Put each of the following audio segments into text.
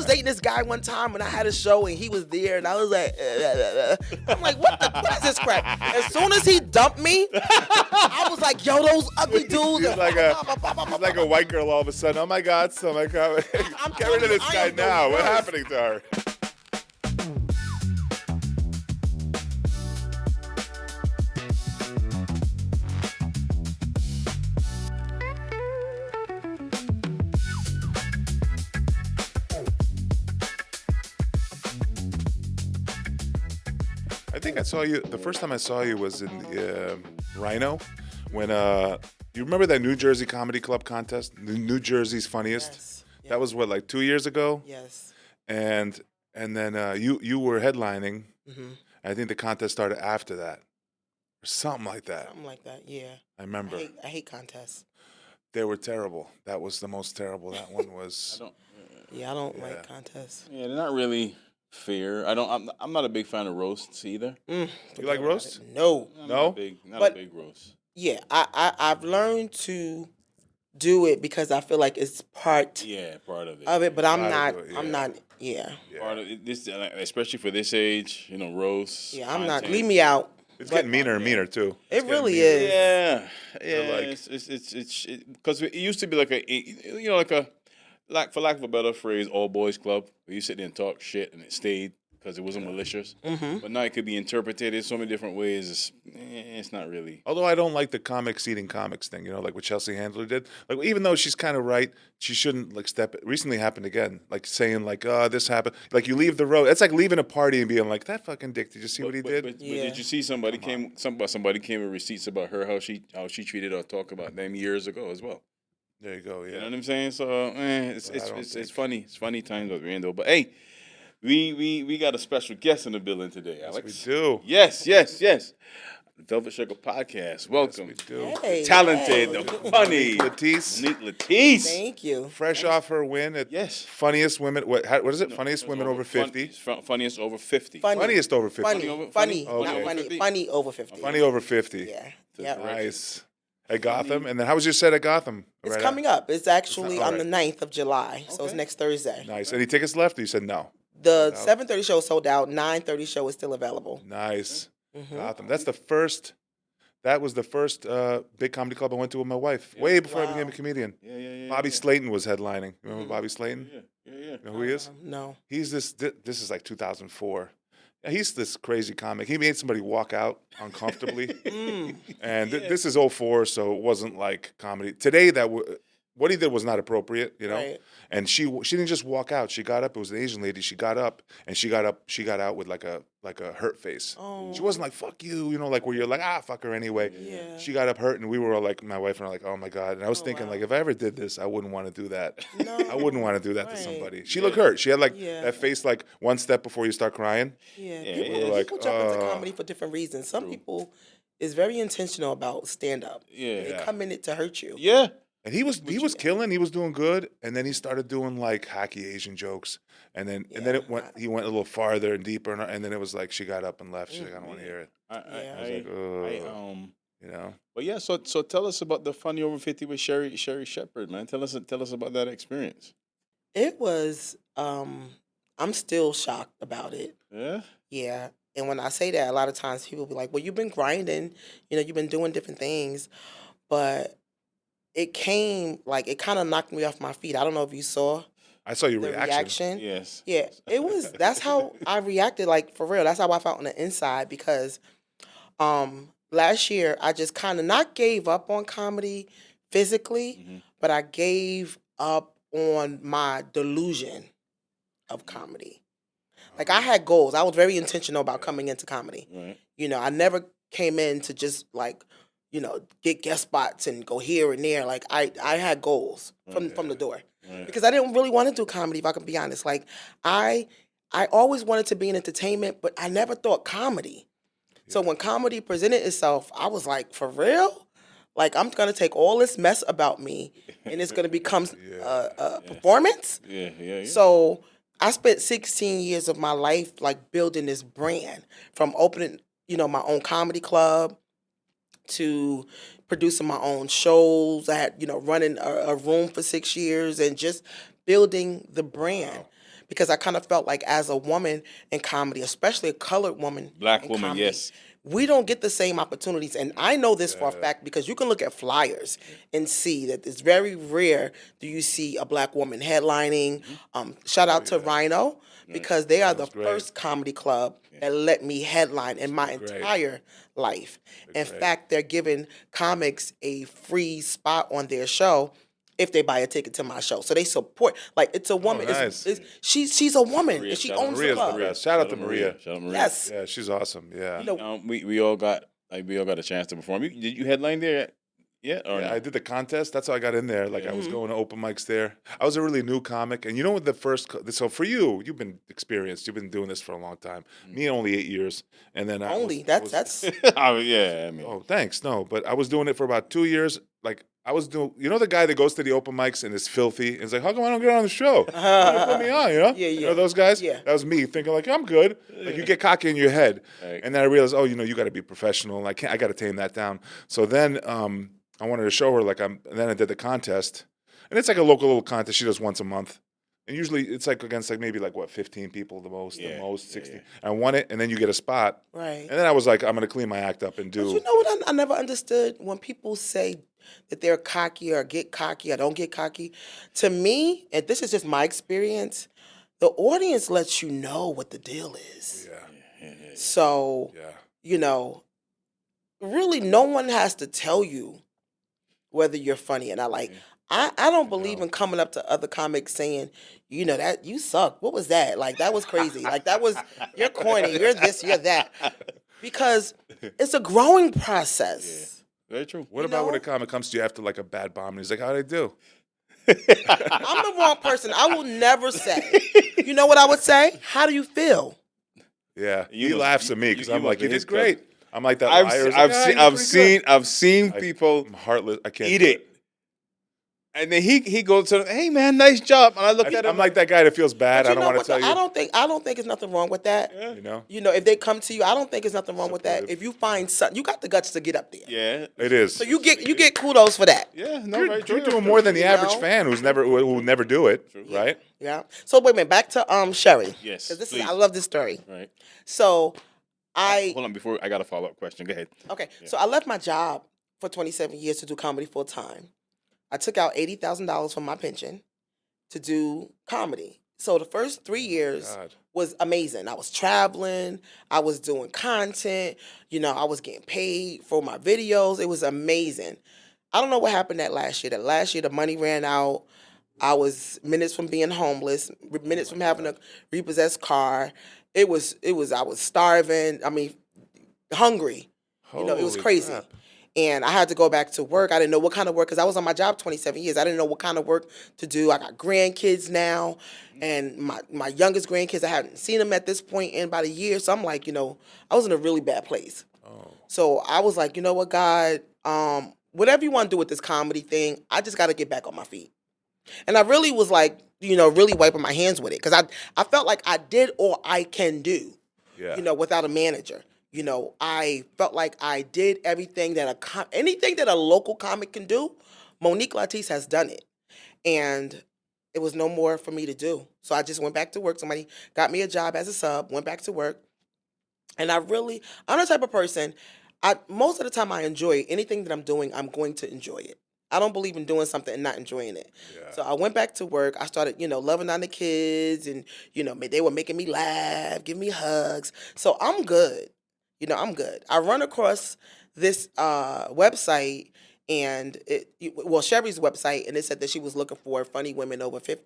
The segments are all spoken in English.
was dating this guy one time when I had a show and he was there and I was like, I'm like, what is this crap? As soon as he dumped me, I was like, yo, those ugly dudes. He's like a white girl all of a sudden. Oh my God, so my God. Get rid of this guy now. What's happening to her? I think I saw you, the first time I saw you was in the Rhino when, you remember that New Jersey Comedy Club contest? New Jersey's Funniest? Yes. That was what, like 2 years ago? Yes. And then you were headlining. Mm-hmm. I think the contest started after that. Or something like that. Something like that, yeah. I remember. I hate contests. They were terrible. That was the most terrible. That one was. I don't like contests. Yeah, they're not really fair. I'm not a big fan of roasts either. You like roasts? No. No? Not a big roast. Yeah, I've learned to do it because I feel like it's part Part of it. but I'm Gotta not. do it, I'm not. Yeah. Part of it, this, especially for this age, roasts. Yeah, I'm not. content. Leave me out. It's getting meaner and meaner, too. It really meaner. is. Yeah, like- it's because it used to be like for lack of a better phrase, all boys club. Where you sit there and talk shit and it stayed because it wasn't malicious. Mm-hmm. But now it could be interpreted in so many different ways. It's not really. Although I don't like the comics eating comics thing, like what Chelsea Handler did. Like, even though she's kind of right, she shouldn't step. Recently happened again, saying oh, this happened. Like, you leave the road. It's like leaving a party and being like, that fucking dick. Did you see what he did? But did you see somebody came with receipts about her how she treated or talked about them years ago as well? There you go. Yeah. You know what I'm saying? So it's funny. It's funny times at the end though. But hey, we got a special guest in the building today, Alex. We do. Yes. The Velvet Sugar Podcast. Welcome. Yes, we do. Hey, Talented, hey. the funny Latise. Monique Latise. Thank you. Fresh off her win at Funniest Women. What is it? Funniest Women over 50. Funniest over 50. Funniest over 50. Funny, Okay. not funny. Funny over 50. Funny over 50. Yeah. Yeah. Nice. At Gotham. And then how was your set at Gotham? It's coming up. It's actually All on the 9th of July, so it's Okay. next Thursday. Nice. Any tickets left? Or you said no? The 7:30 show is sold out. 9:30 show is still available. Nice. Mm-hmm. Gotham. That was the first big comedy club I went to with my wife. Way before I became a comedian. Yeah. Bobby Slayton was headlining. Remember Bobby Slayton? Yeah. You know who he is? No. He's this is like 2004. Yeah, he's this crazy comic. He made somebody walk out uncomfortably. And this is '04, so it wasn't like comedy. Today, what he did was not appropriate, Right. And she didn't just walk out. She got up. It was an Asian lady. She got up and she got out with like a hurt face. Oh. She wasn't like fuck you, like where you're like fuck her anyway. Yeah. She got up hurt, and we were all like, my wife and I were like, oh my God. And I was thinking wow. like, if I ever did this, I wouldn't want to do that. No. I wouldn't want to do that to Right. somebody. She looked hurt. She had like Yeah. that face like one step before you start crying. Yeah. Yeah, People, yeah. Like, people jump into comedy for different reasons. Some people is very intentional about stand up. Yeah. They come in it to hurt you. Yeah. And he was killing. He was doing good, and then he started doing like hacky Asian jokes, and then he went a little farther and deeper, and then it was like she got up and left. She's like, I don't want to hear it. But yeah, so tell us about the Funny Over 50 with Sherri Shepherd, man. Tell us about that experience. It was I'm still shocked about it. Yeah. Yeah. And when I say that, a lot of times people be like, well, you've been grinding, you've been doing different things. But it kind of knocked me off my feet. I don't know if you saw I saw your the reaction. Yes. Yeah, that's how I reacted, like, for real. That's how I felt on the inside because last year I just kind of not gave up on comedy physically, but I gave up on my delusion of comedy. Like, I had goals. I was very intentional about coming into comedy. Right. I never came in to just like, get guest spots and go here and there. Like, I had goals from the door. Right. Because I didn't really want to do comedy, if I can be honest. Like, I always wanted to be in entertainment, but I never thought comedy. So when comedy presented itself, I was like, for real? Like, I'm going to take all this mess about me and it's going to become a performance? Yeah. So I spent 16 years of my life, like, building this brand from opening, my own comedy club to producing my own shows. I had, running a room for 6 years and just building the brand. because I kind of felt like as a woman in comedy, especially a colored woman, Black in woman, comedy, yes. we don't get the same opportunities. And I know this for a fact because you can look at flyers and see that it's very rare do you see a black woman headlining. Shout out to Rhino because they are the great. first comedy club that let me headline in my entire life. In fact, they're giving comics a free spot on their show if they buy a ticket to my show. So they support, like, it's a woman. nice. She's a woman, Maria, and she shout out owns the Maria's the club. best. Shout out to Maria. Shout out Maria. Yes. Yeah, she's awesome. Yeah. You know, We all got a chance to perform. Did you headline there? Yeah, or Yeah, no? I did the contest. That's how I got in there. Like I was going to open mics there. I was a really new comic, and you know what? So for you, you've been experienced. You've been doing this for a long time. Me, only 8 years, and then that's Oh yeah, I mean, Oh, thanks. No, but I was doing it for about 2 years. Like I was doing, you know, the guy that goes to the open mics and is filthy and is like, "How come I don't get on the show? Why don't you put me on?" You know? Yeah, You yeah. know those guys? Yeah. That was me thinking like, "I'm good." Like you get cocky in your head, Right. and then I realized, oh, you know, you got to be professional. And I got to tame that down. So then, I wanted to show her and then I did the contest, and it's like a local little contest she does once a month. And usually it's like against like maybe like 15 people the most 60. Yeah. I won it, and then you get a spot. right. And then I was like, I'm gonna clean my act up and do. But you know what I never understood when people say that they're cocky or get cocky or don't get cocky. To me, and this is just my experience, the audience lets you know what the deal is. Yeah. So, Yeah. you know, really no one has to tell you whether you're funny. And I don't believe in coming up to other comics saying, you know, that you suck. What was that? Like, that was crazy. Like, that was, you're corny. You're this, you're that. Because it's a growing process. Very true. What You about when know? a comic comes to you after like a bad bomb and he's like, "How'd I do?" I'm the wrong person. I will never say. You know what I would say? How do you feel? Yeah, You he must- laughs at me because you I'm like, must "You be his did great." cousin. I'm like that liar. who's like, I've seen people I'm heartless. I can't eat do it. And then he goes to them, "Hey man, nice job." And I look at him I'm like that guy that feels bad. But I you don't know want to what, tell though? you. I don't think there's nothing wrong with that. You know, You know, if they come to you, I don't think there's nothing wrong with that. Supportive. If you find something, you got the guts to get up there. Yeah. it is. So you get kudos for that. Yeah, no, You're, very true. you're doing more than the You average know? fan who never do it, right? Yeah. So wait a minute, back to Sherri. Yes, 'Cause please. I love this story. Right. So Hold on, before I got a follow-up question. Go ahead. Okay, so I left my job for 27 years to do comedy full time. I took out $80,000 from my pension to do comedy. So the first 3 years God. was amazing. I was traveling, I was doing content, you know, I was getting paid for my videos. It was amazing. I don't know what happened that last year. That last year the money ran out. I was minutes from being homeless, minutes from having a repossessed car. I was starving. I mean, hungry. You know, it was Holy crazy. crap. And I had to go back to work. I didn't know what kind of work, because I was on my job 27 years. I didn't know what kind of work to do. I got grandkids now, and my youngest grandkids, I haven't seen them at this point in about a year. So I'm like, you know, I was in a really bad place. So I was like, you know what, God, whatever you want to do with this comedy thing, I just got to get back on my feet. And I really was like, you know, really wiping my hands with it, because I felt like I did all I can do, Yeah. you know, without a manager. You know, I felt like I did everything that anything that a local comic can do, Monique Latise has done it. And it was no more for me to do. So I just went back to work. Somebody got me a job as a sub, went back to work. And I'm the type of person, most of the time I enjoy anything that I'm doing, I'm going to enjoy it. I don't believe in doing something and not enjoying it. Yeah. So I went back to work. I started, you know, loving on the kids, and, you know, they were making me laugh, giving me hugs. So I'm good. You know, I'm good. I run across this website, and Sherri's website, and it said that she was looking for funny women over 50,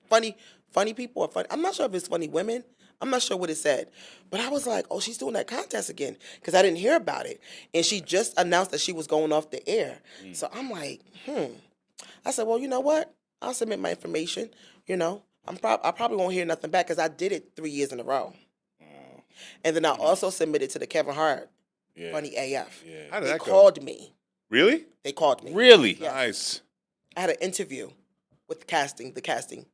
funny people, or funny. I'm not sure if it's funny women. I'm not sure what it said, but I was like, oh, she's doing that contest again, because I didn't hear about it, and she just announced that she was going off the air. So I'm like, I said, well, you know what? I'll submit my information. You know, I probably won't hear nothing back, because I did it 3 years in a row. And then I also submitted to the Kevin Hart Funny AF. Yeah. How did They that go? called me. Really? They called me. Really? Yes. Nice. I had an interview with the casting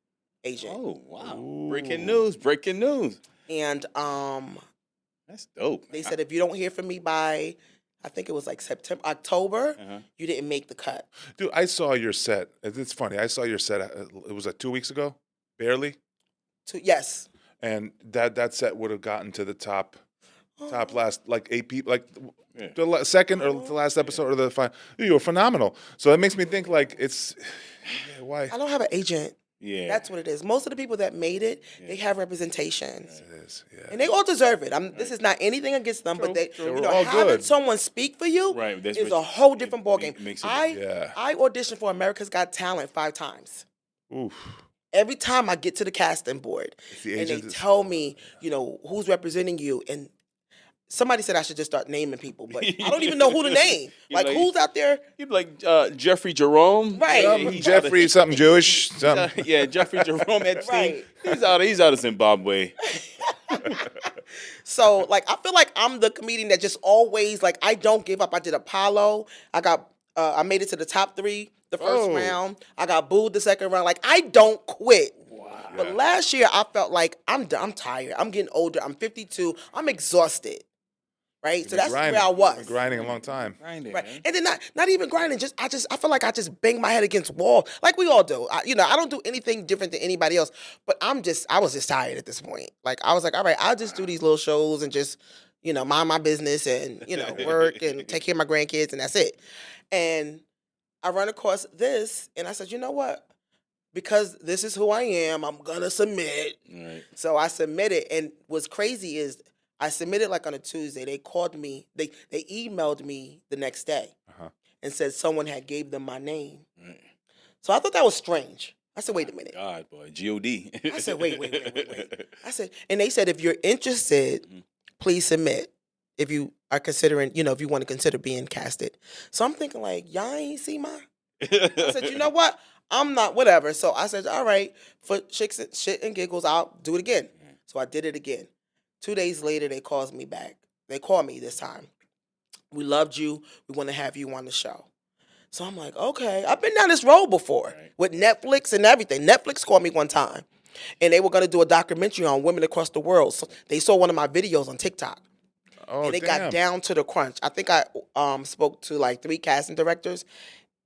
agent. Oh wow! Ooh. Breaking news! Breaking news! And That's dope. they said, if you don't hear from me by, I think it was like October, you didn't make the cut. Dude, I saw your set. It's funny. I saw your set. It was 2 weeks ago, barely. Yes. and that set would have gotten to the top last like 8 people, like the second or the last episode or the final. You were phenomenal. So that makes me think like it's why I don't have an agent. Yeah. That's what it is. Most of the people that made it, they have representation. it is. Yeah. And they all deserve it. This is not anything against them, but They were all having good. someone speak for you Right, that's is what a whole different ballgame. makes it- I auditioned for America's Got Talent 5 times. Oof. Every time I get to the casting board the and they agent tell me, who's representing you, and somebody said I should just start naming people, but I don't even know who to name. You're Like, who's out there? You'd be like Jeffrey Jerome. Right. Yeah, he's Jeffrey, something Jewish. Something. Yeah, Jeffrey Jerome Epstein. Right. He's out of Zimbabwe. So, like, I feel like I'm the comedian that just always, like, I don't give up. I did Apollo. I made it to the top 3 the first round. I got booed the second round. Like, I don't quit. Wow. But last year, I felt like I'm tired. I'm getting older. I'm 52. I'm exhausted. Right? So that's where I was. Been grinding a long time. Grinding, Right. man. And then not even grinding. I feel like I just bang my head against wall like we all do. I don't do anything different than anybody else. But I was just tired at this point. Like, I was like, all right, I'll just do these little shows and just, mind my business and, work and take care of my grandkids, and that's it. And I run across this and I said, you know what? Because this is who I am, I'm gonna submit. Right. So I submitted, and what's crazy is I submitted like on a Tuesday. They called me. They emailed me the next day and said someone had gave them my name. Right. So I thought that was strange. I said, wait a minute. God, boy, God. I said, wait. I said, and they said, if you're interested, please submit. If you are considering, if you want to consider being casted. So I'm thinking like, y'all ain't see my. I said, you know what? I'm not, whatever. So I said, all right, for shit and giggles, I'll do it again. So I did it again. 2 days later, they called me back. They called me this time. We loved you. We want to have you on the show. So I'm like, okay. I've been down this road before with Netflix and everything. Netflix called me one time, and they were going to do a documentary on women across the world. So they saw one of my videos on TikTok. Oh, and they got down to the crunch. I think I spoke to like 3 casting directors,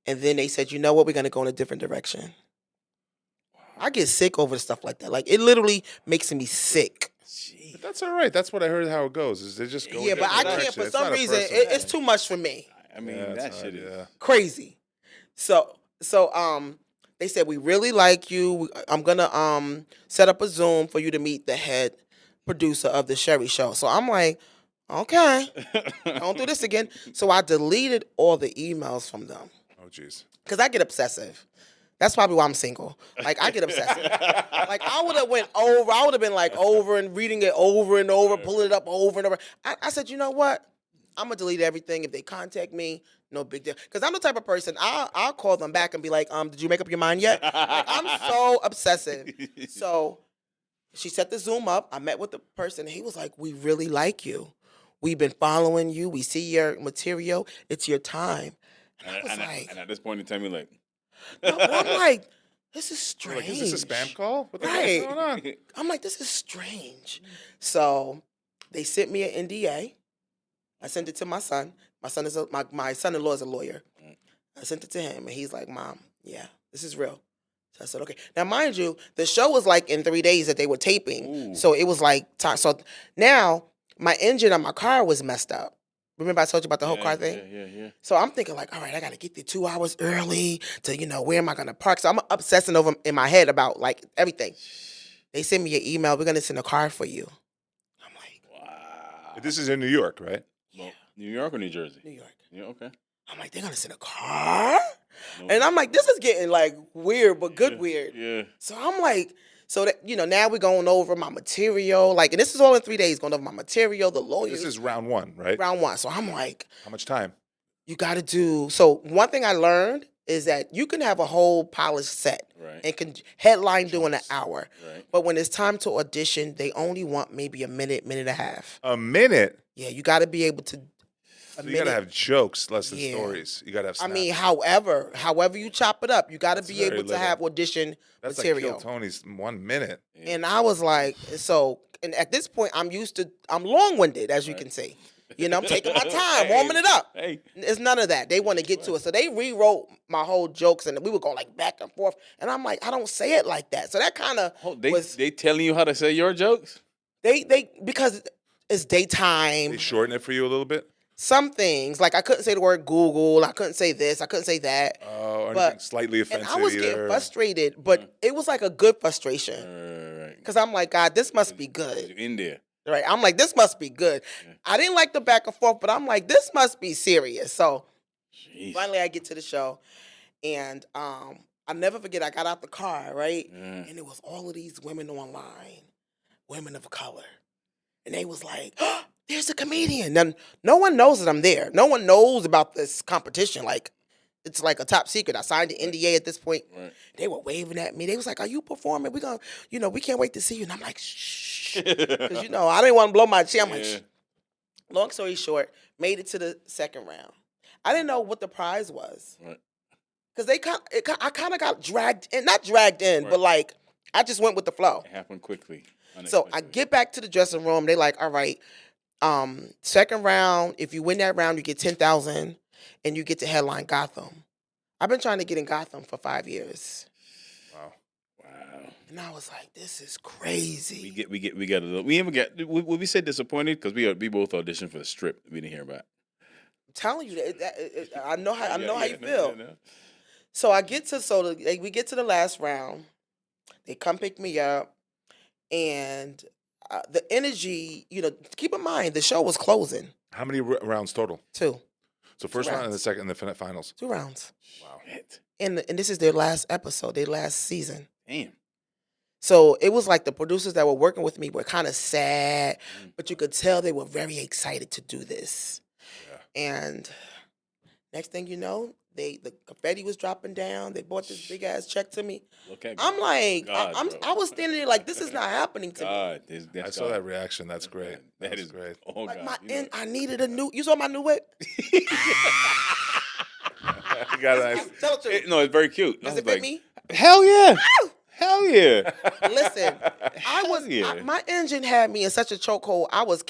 and then they said, you know what, we're going to go in a different direction. I get sick over stuff like that. Like, it literally makes me sick. But that's all right. That's what I heard how it goes. Is they just go. Yeah, but I can't. direction. For It's some not a reason, personal it's thing. too much for me. I mean, Yeah, that it's shit hard, is. yeah. Crazy. So they said, we really like you. I'm gonna set up a Zoom for you to meet the head producer of the Sherri show. So I'm like, okay, don't do this again. So I deleted all the emails from them Oh, jeez. because I get obsessive. That's probably why I'm single. Like, I get obsessive. Like, I would have went over. I would have been like over and reading it over and over, pulling it up over and over. I said, you know what? I'm gonna delete everything. If they contact me, no big deal. Because I'm the type of person, I'll call them back and be like, did you make up your mind yet? Like, I'm so obsessive. So she set the Zoom up. I met with the person. He was like, we really like you. We've been following you. We see your material. It's your time. And I was like, and at this point in time, you're like, no, but I'm like, this is strange. Like, is this a spam call? What the Right. heck's going on? I'm like, this is strange. So they sent me an NDA. I sent it to my son. My son-in-law is a lawyer. I sent it to him, and he's like, Mom, yeah, this is real. So I said, okay. Now, mind you, the show was like in 3 days that they were taping. Ooh. So it was like time. So now my engine on my car was messed up. Remember I told you about the whole car thing? Yeah. So I'm thinking like, all right, I got to get there 2 hours early to, where am I going to park? So I'm obsessing over in my head about like everything. They sent me an email. We're going to send a car for you. I'm like, Wow. This is in New York, right? Well, New York or New Jersey? New York. Yeah, okay. I'm like, they're going to send a car? No. And I'm like, this is getting like weird, but good weird. Yeah. So I'm like, so that, now we're going over my material. Like, and this is all in 3 days, going over my material, the lawyers. This is round 1, right? round 1. So I'm like, How much time? you got to do. So one thing I learned is that you can have a whole polished set Right. and can headline doing an hour. Right. But when it's time to audition, they only want maybe a minute, minute and a half. A minute? Yeah, you got to be able to. So you got to have jokes, less than Yeah. stories. You got to have I snaps. mean, however you chop it up, you got to be very able to little. have audition That's material. like Kill Tony's 1 minute. And I was like, and at this point, I'm long-winded, as you can see. I'm taking my time, warming it up. Hey. It's none of that. They want to get to it. So they rewrote my whole jokes, and we would go like back and forth. And I'm like, I don't say it like that. So that kind of was... They telling you how to say your jokes? They because it's daytime. They shorten it for you a little bit? Some things, like I couldn't say the word Google, I couldn't say this, I couldn't say that. Or anything slightly offensive. And I was getting frustrated, but it was like a good frustration. Because I'm like, God, this must be good. You're in there. Right. I'm like, this must be good. Yeah. I didn't like the back and forth, but I'm like, this must be serious. So finally I get to the show, and I'll never forget, I got out the car, right? And it was all of these women online, women of color. And they was like, oh, there's a comedian. Now, no one knows that I'm there. No one knows about this competition. Like, it's like a top secret. I signed the NDA at this point. Right. They were waving at me. They was like, are you performing? We're going to, we can't wait to see you. And I'm like, shh. Because, I didn't want to blow my chair. I'm like, shh. Long story short, made it to the second round. I didn't know what the prize was. Right. Because I kind of got dragged in. Not dragged in, right. But like, I just went with the flow. It happened quickly. So I get back to the dressing room. They like, all right, second round, if you win that round, you get $10,000 and you get to headline Gotham. I've been trying to get in Gotham for 5 years. Wow. And I was like, this is crazy. We got a little. We even got. Would we say disappointed? Because we both auditioned for the strip. We didn't hear about. I'm telling you that I know how you feel. No. So we get to the last round. They come pick me up. And the energy, keep in mind, the show was closing. How many rounds total? 2. So first round and the second, and the finals. 2 rounds. Wow. And this is their last episode, their last season. Damn. So it was like the producers that were working with me were kind of sad, but you could tell they were very excited to do this. Yeah. And next thing you know, the confetti was dropping down. They bought this big ass check to me. Look at I'm like, I was standing there like, this is not happening to me. I saw that reaction. That's great. That is great. Oh like God! I needed a new. You saw my new whip? You got nice. No, it's very cute. Does it fit me? Hell yeah! Hell yeah! Listen, my engine had me in such a chokehold. I was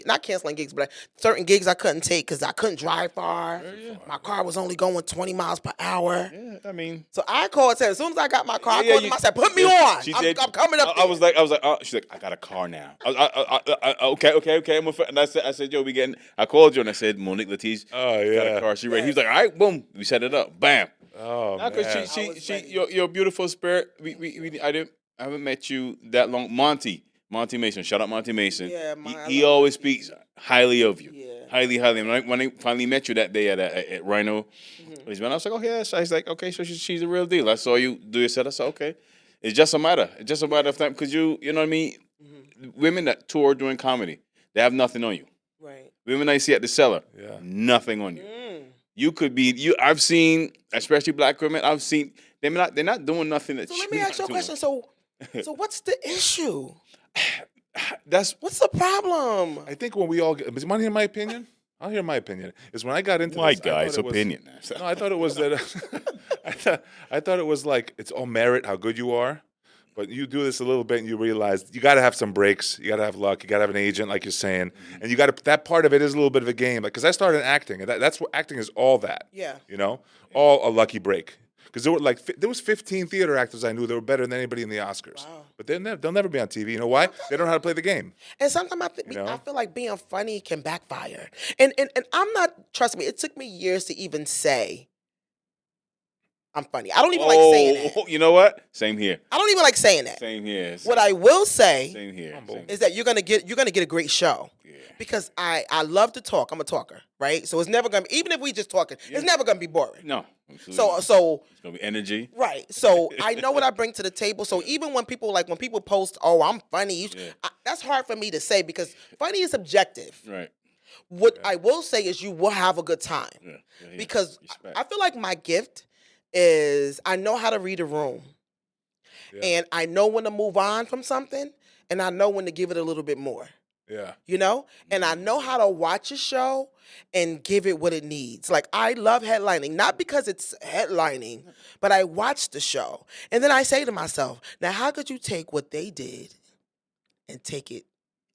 not canceling gigs, but certain gigs I couldn't take because I couldn't drive far. Yeah. My car was only going 20 miles per hour. Yeah, I mean. So I called her. As soon as I got my car, I called him. I said, "Put me on. I'm coming up." I was like, oh, she's like, I got a car now. Okay. And I said, yo, I called you and I said, Monique Latise. Oh yeah. Got a car. She ready. He was like, all right, boom. We set it up. Bam. Oh, man. Because you're a beautiful spirit. I haven't met you that long. Monty Mason. Shout out Monty Mason. Yeah, he always speaks highly of you. Yeah. Highly. And when I finally met you that day at Rhino, I was like, oh yeah. So I was like, okay, so she's a real deal. I saw you do your set. I said, okay. It's just a matter. Of time because you know what I mean. Mm-hmm. Women that tour doing comedy, they have nothing on you. Right. Women I see at the cellar, nothing on you. You could be I've seen, especially black women. I've seen they're not doing nothing that. So let me ask you a question. So what's the issue? What's the problem? I think when we all get, but you want to hear my opinion? I'll hear my opinion. Is when I got into my this, guy's opinion. No, I thought it was that. I thought it was like it's all merit, how good you are. But you do this a little bit, and you realize you got to have some breaks. You got to have luck. You got to have an agent, like you're saying, and you got to. That part of it is a little bit of a game, because I started acting, and that's what acting is. All that, all a lucky break. Because there was 15 theater actors I knew that were better than anybody in the Oscars. Wow. But they'll never be on TV. You know why? They don't know how to play the game. And sometimes I feel like being funny can backfire. And I'm not. Trust me, it took me years to even say I'm funny. I don't even like saying that. You know what? Same here. I don't even like saying that. Same here. What I will say Same here. Is that you're gonna get a great show. Yeah. Because I love to talk. I'm a talker, right? So it's never gonna be, even if we just talking, it's never gonna be boring. No. So it's gonna be energy. Right. So I know what I bring to the table. So even when people post, "Oh, I'm funny," that's hard for me to say because funny is subjective. Right. What I will say is you will have a good time. Yeah. Because I feel like my gift is I know how to read a room. Yeah. And I know when to move on from something, and I know when to give it a little bit more. Yeah. And I know how to watch a show and give it what it needs. Like, I love headlining, not because it's headlining, but I watch the show. And then I say to myself, now how could you take what they did and take it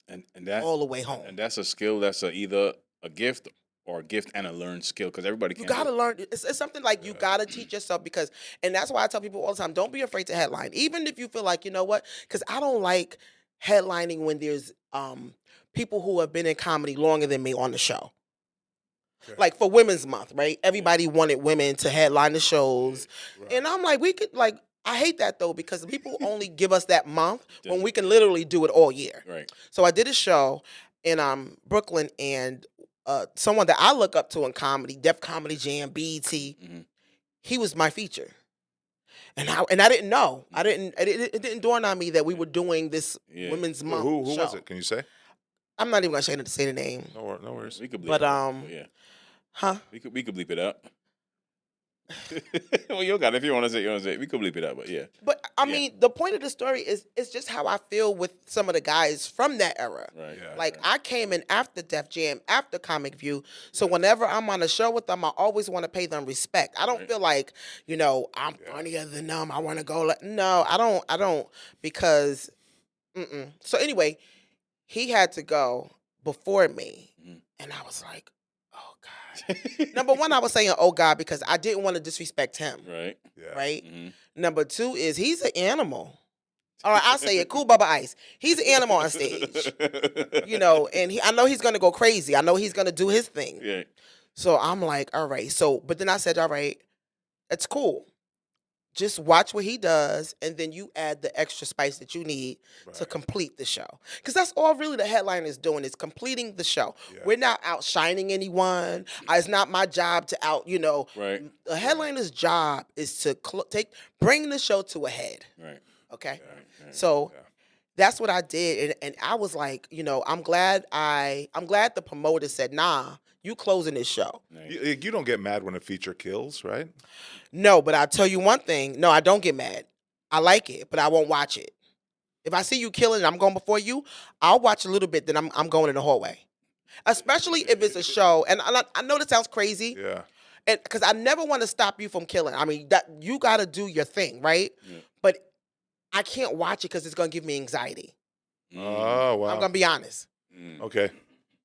and that all the way home. and that's a skill. That's either a gift or a gift and a learned skill because everybody You can't. gotta learn. It's something like you gotta teach yourself because, and that's why I tell people all the time: don't be afraid to headline, even if you feel like you know what. Because I don't like headlining when there's people who have been in comedy longer than me on the show. Okay. Like for Women's Month, right? Everybody wanted women to headline the shows, and I'm like, we could like. I hate that though because people only give us that month when we can literally do it all year. Right. So I did a show in Brooklyn, and someone that I look up to in comedy, Def Comedy Jam, BET, he was my feature, and I didn't know. It didn't dawn on me that we were doing this Women's Month. Who show. was it? Can you say? I'm not even gonna say the name. No worries. We could bleep But it out, yeah, huh? we could bleep it out. Well, you got it. If you want to say it. We could bleep it out, but yeah. But I mean, the point of the story is it's just how I feel with some of the guys from that era. Right. Yeah. Like I came in after Def Jam, after Comic View, so whenever I'm on a show with them, I always want to pay them respect. I don't feel like I'm funnier than them. I want to go. No, I don't because. So anyway, he had to go before me, and I was like, oh God. Number one, I was saying, oh God, because I didn't want to disrespect him. Right. Yeah. Right. Number two is he's an animal. All right, I'll say it. Cool Bubba Ice. He's an animal on stage. And I know he's gonna go crazy. I know he's gonna do his thing. Yeah. So I'm like, all right. So, but then I said, all right, it's cool. Just watch what he does, and then you add the extra spice that you need to complete the show. Because that's all really the headliner is doing is completing the show. Yeah. We're not outshining anyone. It's not my job to Right. The headliner's job is to bring the show to a head. Right. Okay? Right. So that's what I did. And I was like, I'm glad the promoter said, nah, you closing this show. You don't get mad when a feature kills, right? No, but I'll tell you one thing. No, I don't get mad. I like it, but I won't watch it. If I see you killing and I'm going before you, I'll watch a little bit, then I'm going in the hallway. Especially if it's a show. And I know this sounds crazy. Yeah. And because I never want to stop you from killing. I mean, that you got to do your thing, right? Yeah. But I can't watch it because it's going to give me anxiety. Oh, wow. I'm going to be honest. Okay.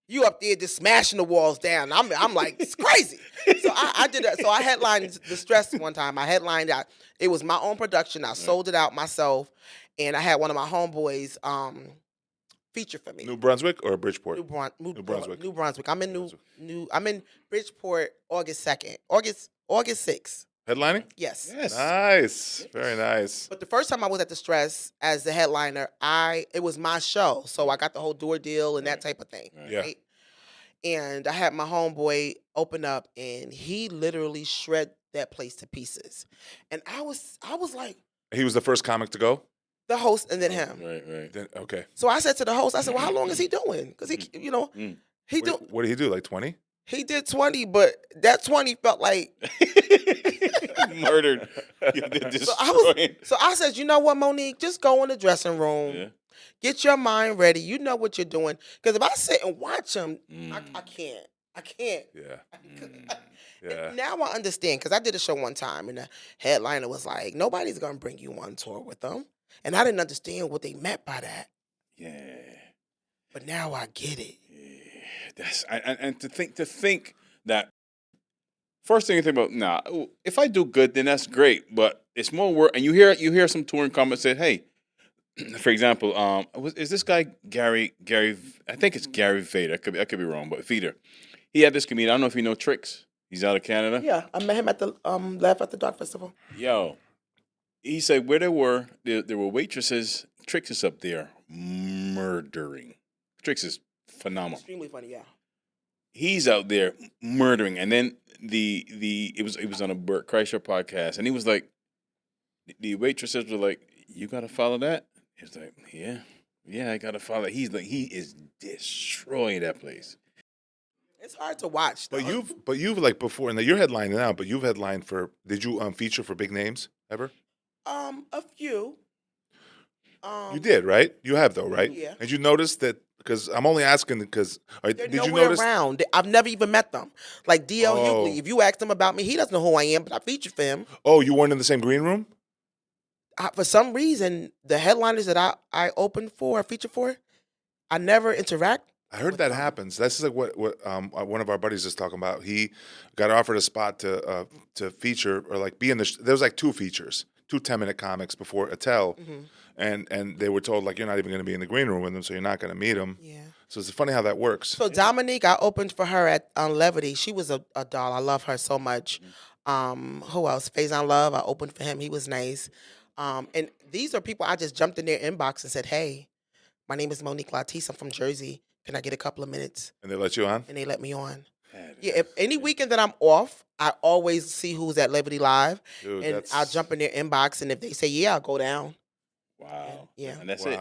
You up there just smashing the walls down. I'm like, it's crazy. So I did that. So I headlined The Stress one time. I headlined out. It was my own production. I sold it out myself. And I had one of my homeboys feature for me. New Brunswick or Bridgeport? New Brunswick. New Brunswick. I'm in Bridgeport August 2nd. August 6th. Headlining? Yes. Nice. Very nice. But the first time I was at The Stress as the headliner, it was my show. So I got the whole door deal and that type of thing. Yeah. Right? And I had my homeboy open up and he literally shred that place to pieces. And I was like, he was the first comic to go? The host and then him. Right. Then, okay. So I said to the host, I said, well, how long is he doing? Because he What did he do, like 20? He did 20, but that 20 felt like murdered. So I said, you know what, Monique? Just go in the dressing room. Yeah. Get your mind ready. You know what you're doing. Because if I sit and watch him, I can't. Yeah. Yeah. Now I understand because I did a show one time and the headliner was like, nobody's going to bring you on tour with them. And I didn't understand what they meant by that. Yeah. But now I get it. And to think that first thing you think about, if I do good, then that's great. But it's more work. And you hear some touring comments say, hey, for example, is this guy Gary? I think it's Gary Vader. I could be wrong, but Vader. He had this comedian. I don't know if you know Tricks. He's out of Canada. Yeah, I met him at the Laugh at the Dark Festival. Yo, he said where there were waitresses. Tricks is up there murdering. Tricks is phenomenal. Extremely funny, yeah. He's out there murdering, and then it was on a Burt Kreischer podcast, and he was like, the waitresses were like, "You gotta follow that." He was like, "Yeah, I gotta follow." He's like, he is destroying that place. It's hard to watch, though. But you've like before, and you're headlining now. But you've headlined for. Did you feature for big names ever? A few. You did, right? You have though, right? Yeah. And you noticed that because I'm only asking because did you notice? Around. I've never even met them. Like D.L. Hughley, if you asked him about me, he doesn't know who I am, but I featured for him. Oh, you weren't in the same green room? For some reason, the headliners that I opened for, I featured for, I never interact. I heard that happens. That's like what one of our buddies is talking about. He got offered a spot to feature or like be in the. There was like 2 features, 2 10-minute comics before Attell, and they were told like you're not even going to be in the green room with them, so you're not going to meet them. Yeah. So it's funny how that works. So Dominique, I opened for her at Levity. She was a doll. I love her so much. Who else? Faison Love. I opened for him. He was nice. And these are people I just jumped in their inbox and said, "Hey, my name is Monique Latise. I'm from Jersey. Can I get a couple of minutes?" And they let you on. And they let me on. Yeah, if any weekend that I'm off, I always see who's at Levity Live, Dude, and I'll jump in their inbox, and if they say yeah, I'll go down. Wow. Yeah. And that's it.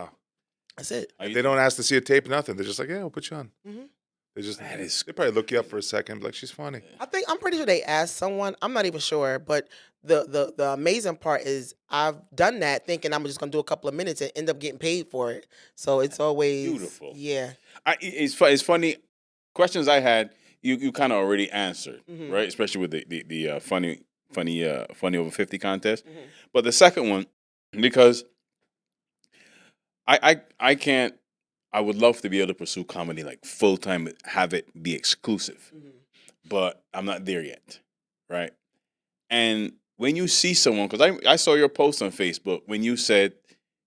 That's it. They don't ask to see a tape, nothing. They're just like, yeah, we'll put you on. Mhm. They probably look you up for a second, be like she's funny. I'm pretty sure they asked someone. I'm not even sure, but the amazing part is I've done that thinking I'm just gonna do a couple of minutes and end up getting paid for it. So it's always Beautiful. Yeah. It's funny. Questions I had, you kind of already answered, right? Especially with the funny over 50 contest. But the second one, because I can't. I would love to be able to pursue comedy like full time, have it be exclusive, but I'm not there yet, right? And when you see someone, because I saw your post on Facebook when you said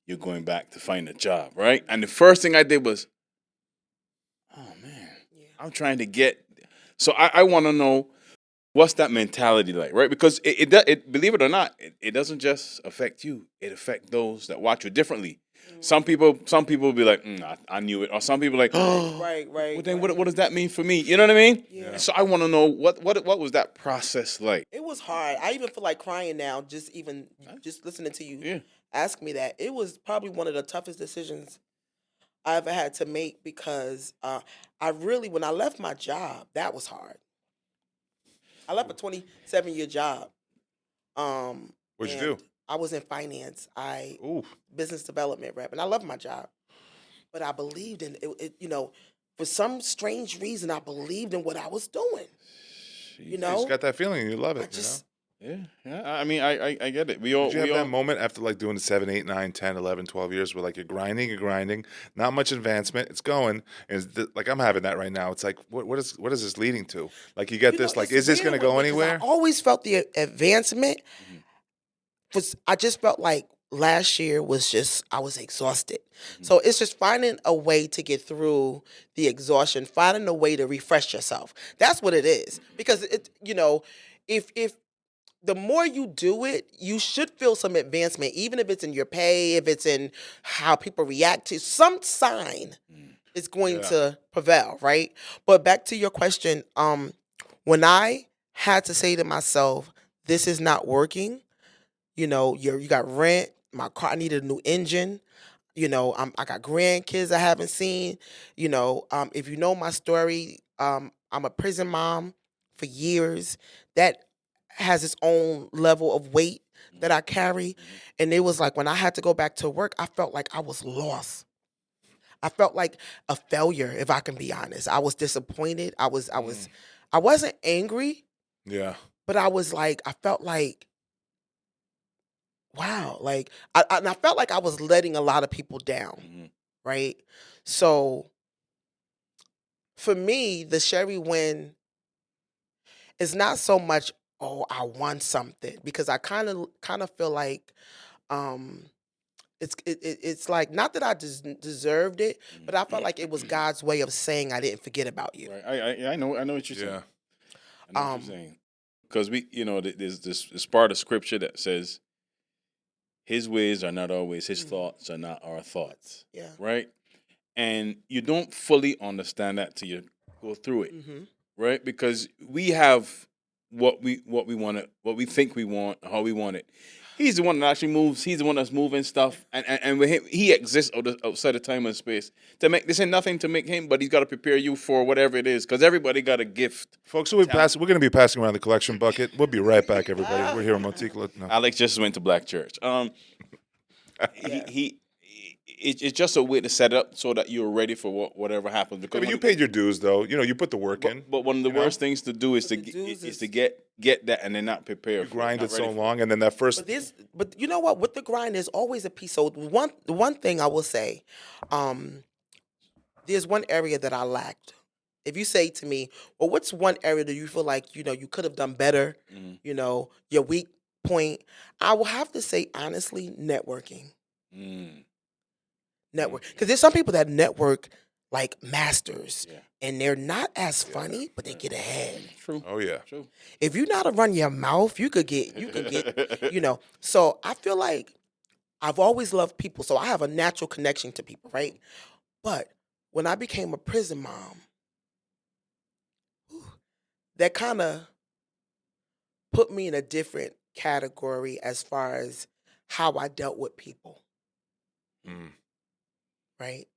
you're going back to find a job, right? And the first thing I did was, oh man, I'm trying to get. So I want to know what's that mentality like, right? Because it believe it or not, it doesn't just affect you; it affects those that watch you differently. Some people will be like, I knew it, or some people like, oh, Right. well, then what does that mean for me? You know what I mean? Yeah. So I want to know what was that process like? It was hard. I even feel like crying now, just listening to you ask me that. It was probably one of the toughest decisions I ever had to make because when I left my job, that was hard. I left a 27-year job. What'd you and do? I was in finance. Ooh. Business development rep, and I loved my job. But I believed in it. For some strange reason, I believed in what I was doing. You just got that feeling and you love it. Yeah. I mean, I get it. We all. Did you have that moment after like doing 7, 8, 9, 10, 11, 12 years where like you're grinding, not much advancement, it's going, and like I'm having that right now. It's like, what is this leading to? Like you get this, like, is this going to go anywhere? I always felt the advancement. I just felt like last year I was exhausted. So it's just finding a way to get through the exhaustion, finding a way to refresh yourself. That's what it is. Because if the more you do it, you should feel some advancement, even if it's in your pay, if it's in how people react to some sign is going to prevail, right? But back to your question, when I had to say to myself, this is not working, you got rent, my car, I needed a new engine. I got grandkids I haven't seen. If you know my story, I'm a prison mom for years. That has its own level of weight that I carry. And it was like when I had to go back to work, I felt like I was lost. I felt like a failure, if I can be honest. I was disappointed. I wasn't angry, Yeah. but I felt like, wow, like I felt like I was letting a lot of people down, right? So for me, the Sherri win is not so much, oh, I won something, because I kind of feel like it's like, not that I deserved it, but I felt like it was God's way of saying I didn't forget about you. Right. I know what you're saying. Yeah. I know what you're saying. Because there's this part of scripture that says, his ways are not always, his thoughts are not our thoughts. Yeah. Right? And you don't fully understand that till you go through it. Right? Because we have what we want, what we think we want, how we want it. He's the one that actually moves. He's the one that's moving stuff, and with him, he exists outside of time and space. This ain't nothing to make him, but he's got to prepare you for whatever it is, because everybody got a gift. Folks, we're going to be passing around the collection bucket. We'll be right back, everybody. We're here on Monique. No. Alex just went to Black Church. It's just a way to set up so that you're ready for whatever happens. Because you paid your dues, though. You put the work in. But one of the worst things to do is to get that and then not prepare. You grind it so long, and then that first. But you know what? With the grind, there's always a piece. So the one thing I will say, there's one area that I lacked. If you say to me, well, what's one area that you feel like, you could have done better, your weak point, I will have to say, honestly, networking. Mm. Network. Because there's some people that network like masters, Yeah. and they're not as funny, but they get ahead. True. Oh yeah. True. If you know how to run your mouth, you could get, So I feel like I've always loved people, so I have a natural connection to people, right? But when I became a prison mom, that kind of put me in a different category as far as how I dealt with people, Mm. right?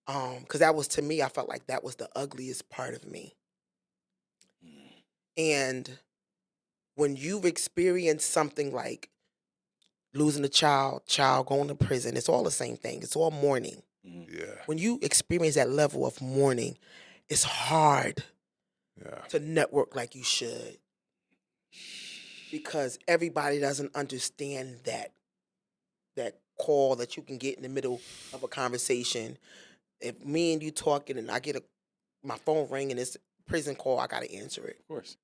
Because that was, to me, I felt like that was the ugliest part of me. And when you've experienced something like losing a child going to prison, it's all the same thing. It's all mourning. Yeah. When you experience that level of mourning, it's hard Yeah. to network like you should, because everybody doesn't understand that call that you can get in the middle of a conversation. If me and you talking and I get my phone ring and it's a prison call, I gotta answer it. Of course.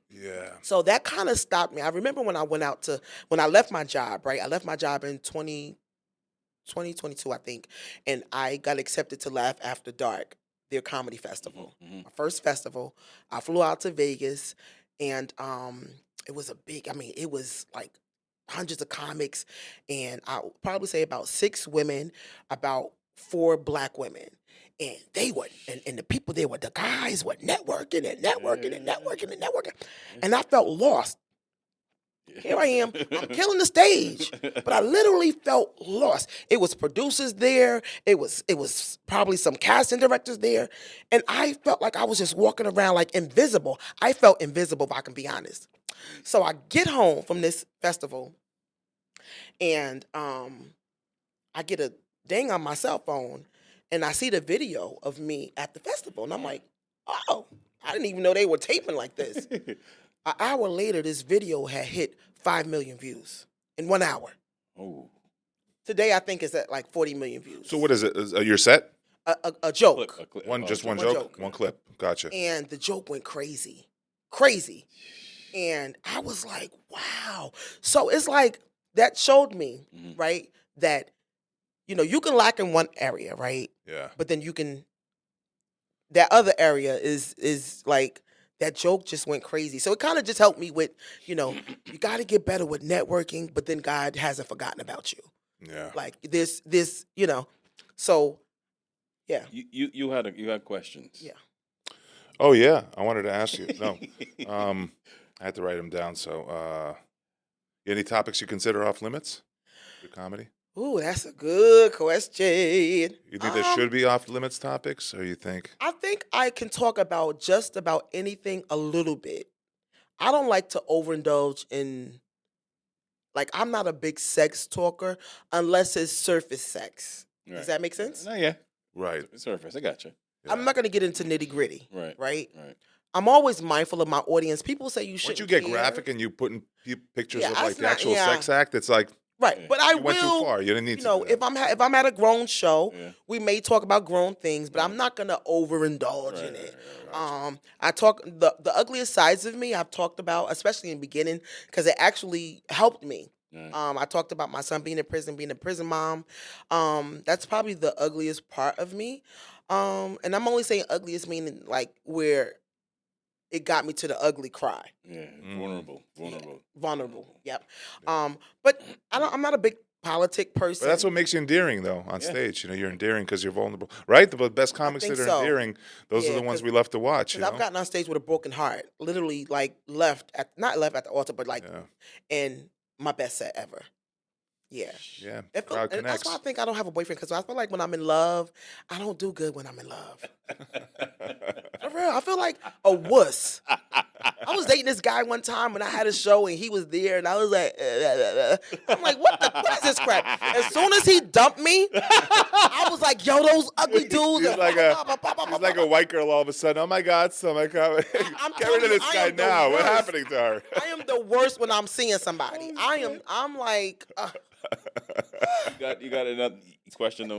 Yeah. So that kind of stopped me. I remember when I left my job, right? I left my job in 2022, I think, and I got accepted to Laugh After Dark, their comedy festival. Mm-hmm. My first festival. I flew out to Vegas, and it was it was like hundreds of comics, and I would probably say about 6 women, about 4 black women. And they were, and the people there the guys were networking and networking and networking and networking. And I felt lost. Here I am, I'm killing the stage, but I literally felt lost. It was producers there, it was probably some casting directors there, and I felt like I was just walking around like invisible. I felt invisible, if I can be honest. So I get home from this festival, and I get a ding on my cell phone, and I see the video of me at the festival, and I'm like, oh, I didn't even know they were taping like this. An hour later, this video had hit 5 million views in 1 hour. Oh. Today, I think it's at like 40 million views. So what is it? Is your set? A joke. One One joke? joke. One clip. Gotcha. And the joke went crazy. Crazy. And I was like, wow. So it's like, that showed me, right, that, you can lack in one area, right? Yeah. But then that other area is like, that joke just went crazy. So it kind of just helped me with, you got to get better with networking, but then God hasn't forgotten about you. Yeah. Like this, so yeah. You had questions. Yeah. Oh yeah. I wanted to ask you. No. I had to write them down. So, any topics you consider off limits for comedy? Ooh, that's a good question. You think there should be off limits topics, or you think? I think I can talk about just about anything a little bit. I don't like to overindulge in, like, I'm not a big sex talker unless it's surface sex. Right. Does that make sense? No, yeah. Right. Surface. I got you. Yeah. I'm not going to get into nitty gritty. Right. Right. Right. I'm always mindful of my audience. People say you shouldn't. Once you get care. graphic and you put in pictures Yeah, of like that's the not- actual yeah. sex act, it's like Right, but I you went too will. far. You didn't need to. Do that. If I'm at a grown show, Yeah. we may talk about grown things, but I'm not gonna overindulge in it. Right. I talk the ugliest sides of me. I've talked about, especially in the beginning, because it actually helped me. Right. I talked about my son being in prison, being a prison mom. That's probably the ugliest part of me. And I'm only saying ugliest meaning like where it got me to the ugly cry. Yeah. Mm. Vulnerable. Yep. But I'm not a big politic person. But that's what makes you endearing, though, on stage. You're endearing because you're vulnerable, right? The best comics think that are so. endearing, those are Yeah, the ones 'cause- we love to watch. Because I've gotten on stage with a broken heart, literally like not left at the altar, but like Yeah. in my best set ever. Yeah. Yeah, And crowd that's connects. why I think I don't have a boyfriend, because I feel like when I'm in love, I don't do good when I'm in love. For real, I feel like a wuss. I was dating this guy one time when I had a show and he was there, and I was like, I'm like, what is this crap? As soon as he dumped me, I was like, yo, those ugly dudes. He's like a white girl all of a sudden. Oh my God, so my God. I'm Get rid of telling you, this I guy am the now. What's worst. happening to her? I am the worst when I'm seeing somebody. I'm like, You got another question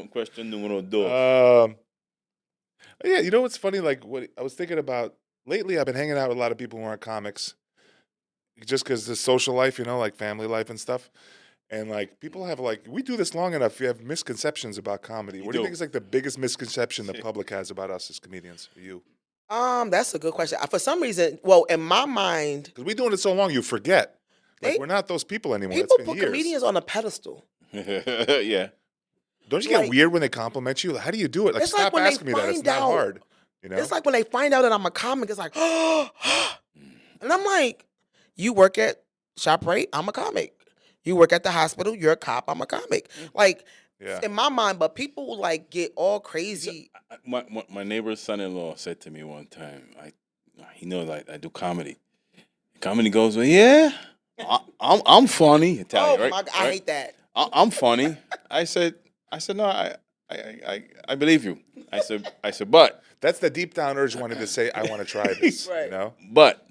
numero dos. Yeah, you know what's funny? Like what I was thinking about lately, I've been hanging out with a lot of people who aren't comics, just because the social life, like family life and stuff. And like people have like we do this long enough. You have misconceptions about comedy. What do you think is like the biggest misconception the public has about us as comedians? You, That's a good question. For some reason, well, in my mind, because we're doing it so long, you forget. Like they we're not those people anymore. It's people been put years. comedians on a pedestal. Yeah. Don't you get like- weird when they compliment you? Like, how do you do it? Like, It's like stop when they asking me that. It's find not out- hard. It's like when they find out that I'm a comic, it's like, and I'm like, you work at ShopRite, I'm a comic. You work at the hospital, you're a cop, I'm a comic. Like, Yeah. in my mind, but people like get all crazy. My neighbor's son-in-law said to me one time, he knows I do comedy. Comedy goes, well, yeah, I'm funny. Italian, right? My God, I hate that. I'm funny. I said no, I believe you. I said, but That's the deep down urge wanted to say, I want to try this. Right. But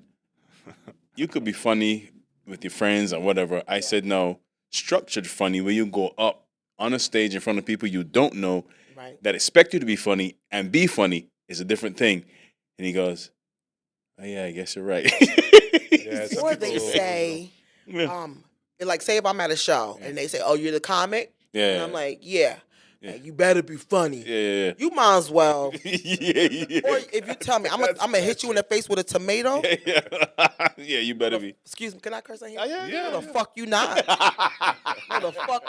you could be funny with your friends or whatever. I said no. Structured funny where you go up on a stage in front of people you don't know Right. that expect you to be funny and be funny is a different thing. And he goes, oh yeah, I guess you're right. Yeah, some Or people- they say, Yeah. like say if I'm at a show and they say, oh, you're the comic? Yeah. And I'm like, yeah. Yeah. Like, you better be funny. Yeah. You might as well. Yeah. Or if you tell me, I'm gonna hit you in the face with a tomato. Yeah, you better be. Excuse me, can I curse on here? Yeah. No, the fuck you not. No, the fuck.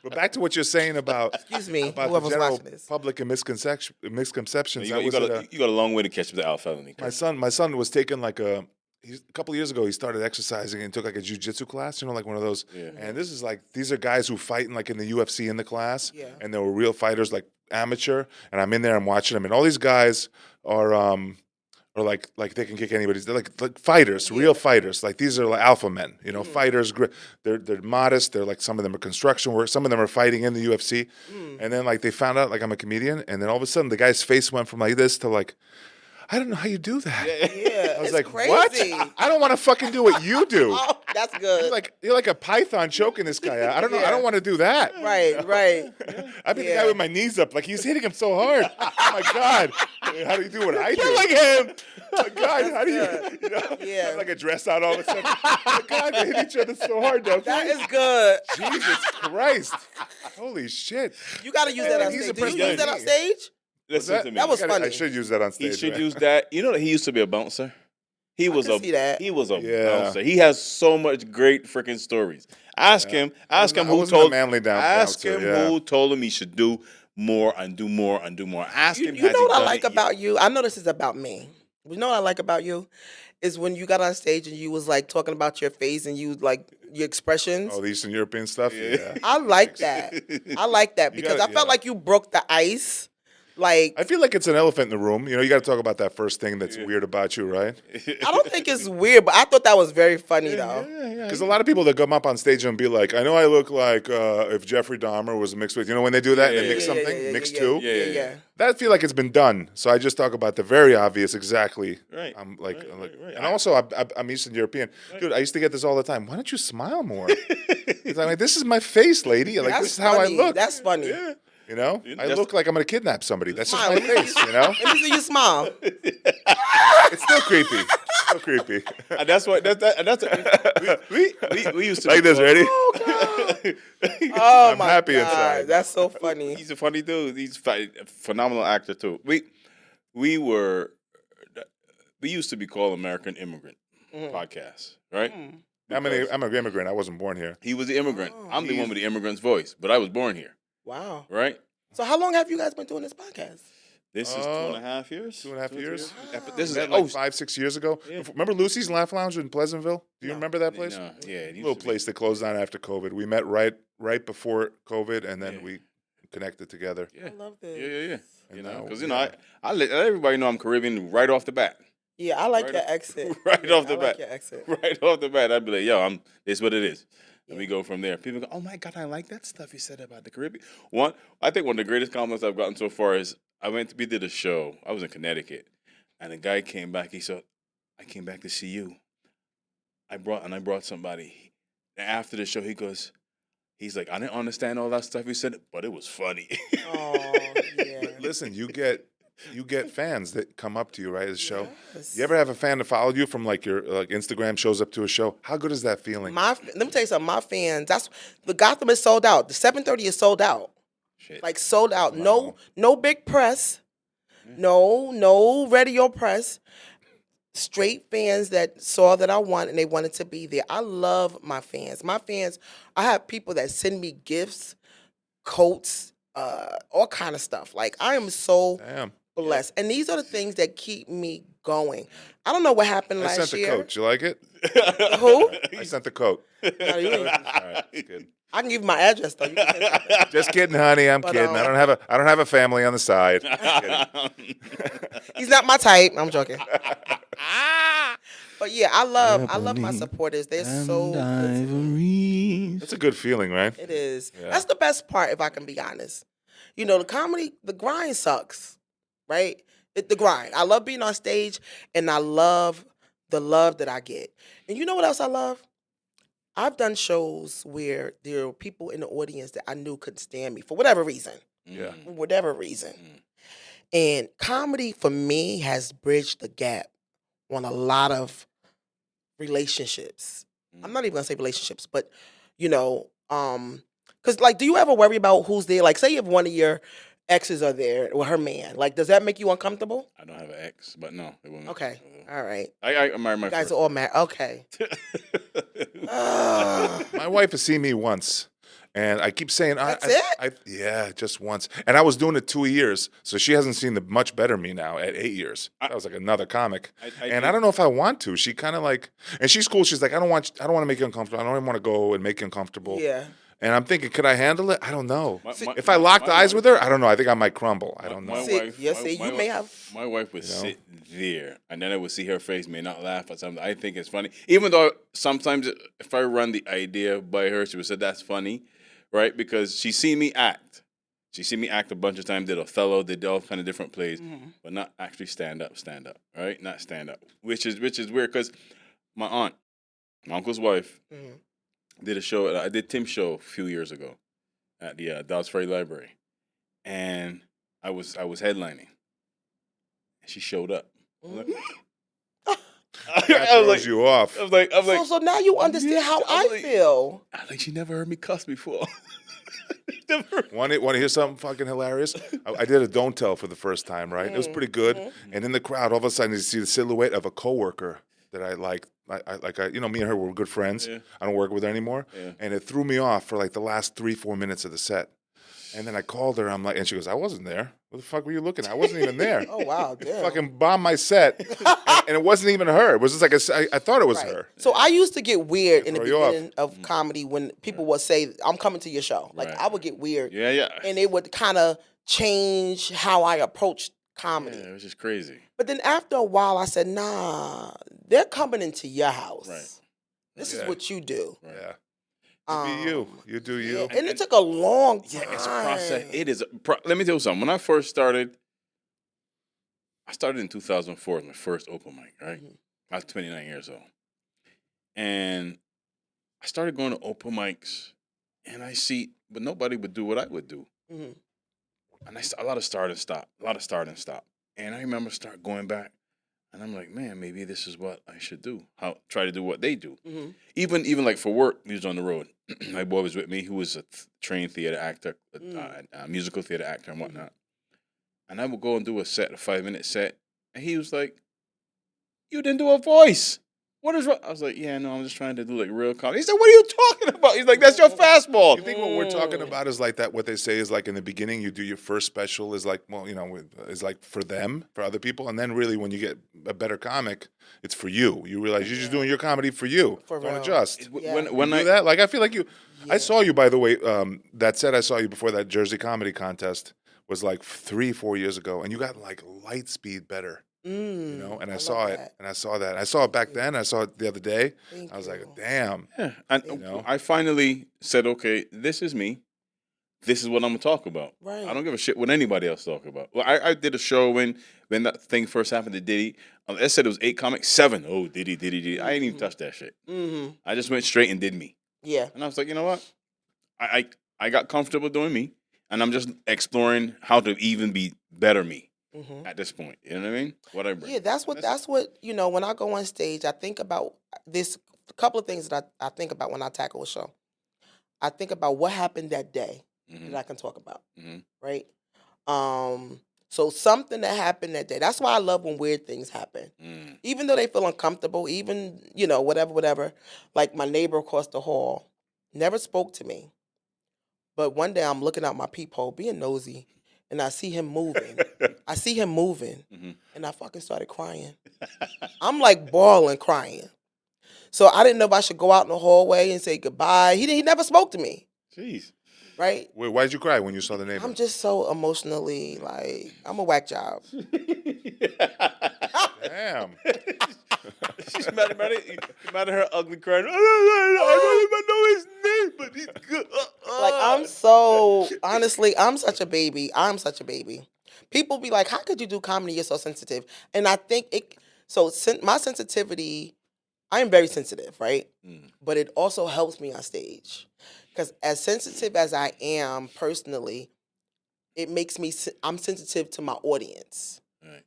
But back to what you're saying about, Excuse me, about the whoever's general watching this. public and misconceptions. You That was got at a long way to catch up to Al felony. my son was taking like a couple years ago. He started exercising and took like a jiu-jitsu class. Like one of those. Yeah. And this is like these are guys who fight in like in the UFC in the class. Yeah. And they were real fighters, like amateur. And I'm in there, I'm watching them, and all these guys are like they can kick anybody. They're like fighters, real fighters. Like these are like alpha men, fighters. They're modest. They're like some of them are construction work. Some of them are fighting in the UFC. And then like they found out like I'm a comedian, and then all of a sudden the guy's face went from like this to like, I don't know how you do that. Yeah, I was it's like, crazy. what? I don't want to fucking do what you do. Oh, that's good. You're like a python choking this guy out. I don't know. I don't want to do that. Right. I'd be the Yeah. guy with my knees up, like he's hitting him so hard. Oh my god! How do you do what I do? like him. Oh my god! How do you? Yeah. Have like a dress out all of a sudden. Oh my god! They hit each other so hard, though. That is good. Jesus Christ! Holy shit! You got to use that on He's a stage. Did you person use that on like me. stage? Listen to me. That was I funny. should use that on He stage. should right? use that. You know that he used to be a bouncer. He was can see that. He was a Yeah. bouncer. He has so much great freaking stories. Ask him I who wasn't a told manly Ask bouncer, him yeah. who told him he should do more and do more and do more. Ask him. You has know he what I done like it? about you? I know this is about me. You know what I like about you? Is when you got on stage and you was like talking about your face and you like your expressions. Oh, the Eastern European stuff. Yeah. I like that. I like that because gotta- I felt yeah. like you broke the ice. Like I feel like it's an elephant in the room. You got to talk about that first thing that's weird about you, right? I don't think it's weird, but I thought that was very funny though. Because a lot of people that come up on stage and be like, I know I look like if Jeffrey Dahmer was mixed with, when they do that, and they mix something, mix two. Yeah. That I feel like it's been done. So I just talk about the very obvious exactly. Right. I'm like, Right. and also I'm Eastern European. Dude, I used to get this all the time. Why don't you smile more? 'Cause I'm like, this is my face, lady. Like, That's this is how I funny. look. That's funny. I look like I'm going to kidnap somebody. That's just Smile. my face, Let me see you smile. It's still creepy. Still creepy. And that's what we used to Like this, ready? Oh I'm my happy God, inside. that's so funny. He's a funny dude. He's a phenomenal actor too. We used to be called American Immigrant Podcast, right? I'm an immigrant. I wasn't born here. He was the immigrant. I'm the one with the immigrant's voice, but I was born here, Wow. right? So how long have you guys been doing this podcast? This is 2.5 years. 2.5 years. This is Met like 5-6 years ago. Remember Lucy's Laugh Lounge in Pleasantville? Do you remember that place? No, yeah, it used Little to be. place that closed down after COVID. We met right before COVID, and then we connected together. Yeah. I love this. Yeah. And now, Because I let everybody know I'm Caribbean right off the bat. Yeah, I like Right your off- exit. right Yeah, off the I like bat. your exit. Right off the bat, I'd be like, "Yo, this is what it is," and we go from there. People go, "Oh my God, I like that stuff you said about the Caribbean." I think one of the greatest compliments I've gotten so far is we did a show. I was in Connecticut, and a guy came back. He said, "I came back to see you. I brought somebody." And after the show, he goes, He's like, I didn't understand all that stuff he said, but it was funny. Oh, yeah. Listen, you get fans that come up to you, right, at the show. Yes. You ever have a fan that followed you from like your Instagram shows up to a show? How good is that feeling? Let me tell you something. My fans, the Gotham is sold out. The 7:30 is sold out. Shit. Like sold out. Wow. No big press. No radio press. Straight fans that saw that I won and they wanted to be there. I love my fans. My fans, I have people that send me gifts, coats, all kind of stuff. Like I am so Damn. blessed. And these are the things that keep me going. I don't know what happened I last sent the year. coat. You like it? Who? I sent the coat. No, you ain't- All right, just kidding. I can give you my address though. You can send something. Just kidding, honey. I'm But, kidding. I don't have a family on the side. Just kidding. He's not my type. I'm joking. But yeah, I love my supporters. They're so good to me. It's a good feeling, right? It is. Yeah. That's the best part, if I can be honest. You know, the comedy, the grind sucks, right? The grind. I love being on stage, and I love the love that I get. And you know what else I love? I've done shows where there were people in the audience that I knew couldn't stand me for whatever reason. Yeah. For whatever reason. And comedy, for me, has bridged the gap on a lot of relationships. I'm not even gonna say relationships, but you know, because like, do you ever worry about who's there? Like, say if one of your exes are there or her man, like, does that make you uncomfortable? I don't have an ex, but no, it won't. Okay, all right. I married my You guys first. are all mad. Okay. My wife has seen me once, and I keep saying, That's yeah, just once. And I was doing it 2 years, so she hasn't seen the much better me now at 8 years. That was like another comic, and I don't know if I want to. She kind of like, and she's cool. She's like, I don't want to make you uncomfortable. I don't even want to go and make you uncomfortable. Yeah. And I'm thinking, could I handle it? I don't know. My- If I locked my eyes wife- with her, I don't know. I think I might crumble. I don't know. My See, wife, yeah, my- see, my you wi- may have- My wife would You know? sit there, and then I would see her face, may not laugh at something. I think it's funny, even though sometimes if I run the idea by her, she would say that's funny, right? Because she's seen me act. She's seen me act a bunch of times. Did Othello, did all kind of different plays, but not actually stand up, right? Not stand up, which is weird because my aunt, my uncle's wife, did a show. I did Tim's show a few years ago at the Dobbs Ferry Library, and I was headlining. She showed up. I'm like, That throws you off. I was like, So now you understand how I like- feel. she never heard me cuss before. Want to hear something fucking hilarious? I did a don't tell for the first time, right? It was pretty good. And in the crowd, all of a sudden, you see the silhouette of a coworker that I like. Me and her were good friends. Yeah. I don't work with her anymore. Yeah. And it threw me off for like the last 3-4 minutes of the set. And then I called her. I'm like, and she goes, I wasn't there. What the fuck were you looking at? I wasn't even there. Oh, wow, damn. Fucking bombed my set. and it wasn't even her. It was just like I thought it was Right. her. So I used to get weird in the Throw you off. beginning of comedy when people would say, I'm coming to your show. Like, Right. I would get weird. Yeah. And it would kind of change how I approached comedy. Yeah, it was just crazy. But then after a while, I said, nah, they're coming into your house. Right. This Yeah. is what you do. Yeah. Be you. You do you. Yeah, and it took a long time. Yeah, it's a process. It is. Let me tell you something. When I first started, I started in 2004 with my first open mic, right? I was 29 years old. And I started going to open mics, and but nobody would do what I would do. Mhm. And a lot of start and stop. And I remember start going back, and I'm like, man, maybe this is what I should do. Try to do what they do. Mhm. Even like for work, we was on the road. My boy was with me, who was a trained theater actor, a musical theater actor and whatnot. And I would go and do a 5-minute set, and he was like, "You didn't do a voice. What is wrong?" I was like, "Yeah, no, I'm just trying to do like real comedy." He said, "What are you talking about?" He's like, "That's your fastball." You think what we're talking about is like that? What they say is like in the beginning, you do your first special is like, well, is like for them, for other people, and then really when you get a better comic, it's for you. You realize you're just doing your comedy for you. For Don't real. adjust. Yeah. When You I do that, like I feel like you. I saw you, by the way. That said, I saw you before that Jersey Comedy Contest was like 3-4 years ago, and you got like light speed better. And I saw love it, that. and I saw that. I saw it back then. I saw it the other day. Thank I was like, you. damn. Yeah, and I finally said, okay, this is me. This is what I'm gonna talk about. Right. I don't give a shit what anybody else talk about. Well, I did a show when that thing first happened to Diddy. I said it was 8 comics, 7. Oh, Diddy. I ain't even touched that shit. Mm-hmm. I just went straight and did me. Yeah. And I was like, you know what? I got comfortable doing me, and I'm just exploring how to even be better me at this point. You know what I mean? What I bring. Yeah, that's what when I go on stage, I think about this couple of things that I think about when I tackle a show. I think about what happened that day that I can talk about, right? So something that happened that day. That's why I love when weird things happen. Even though they feel uncomfortable, even, whatever. Like my neighbor across the hall never spoke to me. But one day I'm looking out my peephole, being nosy, and I see him moving. And I fucking started crying. I'm like bawling, crying. So I didn't know if I should go out in the hallway and say goodbye. He never spoke to me. Jeez. Right? Wait, why did you cry when you saw the neighbor? I'm just so emotionally, like, I'm a whack job. Damn. She's mad at her ugly crying. I don't even know his name, but he's good. Like, I'm so, honestly, I'm such a baby. People be like, how could you do comedy? You're so sensitive. And I think my sensitivity, I am very sensitive, right? But it also helps me on stage. Because as sensitive as I am personally, it makes me, I'm sensitive to my audience. Right.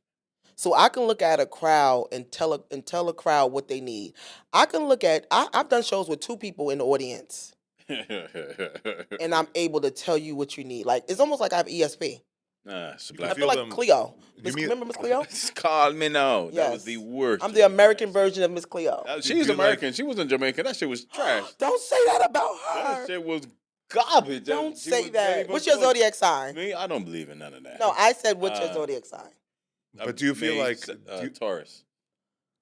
So I can look at a crowd and tell a crowd what they need. I can look at, I've done shows with 2 people in the audience. And I'm able to tell you what you need. Like, it's almost like I have ESP. It's a I black feel like Cleo. Remember Miss Cleo? Call me now. Yes. That was the worst. I'm the American version of Miss Cleo. She was American. She wasn't Jamaican. That shit was trash. Don't say that about her. That shit was garbage. Don't say that. What's your zodiac sign? Me? I don't believe in none of that. No, I said what's your zodiac sign? But do you feel like Taurus?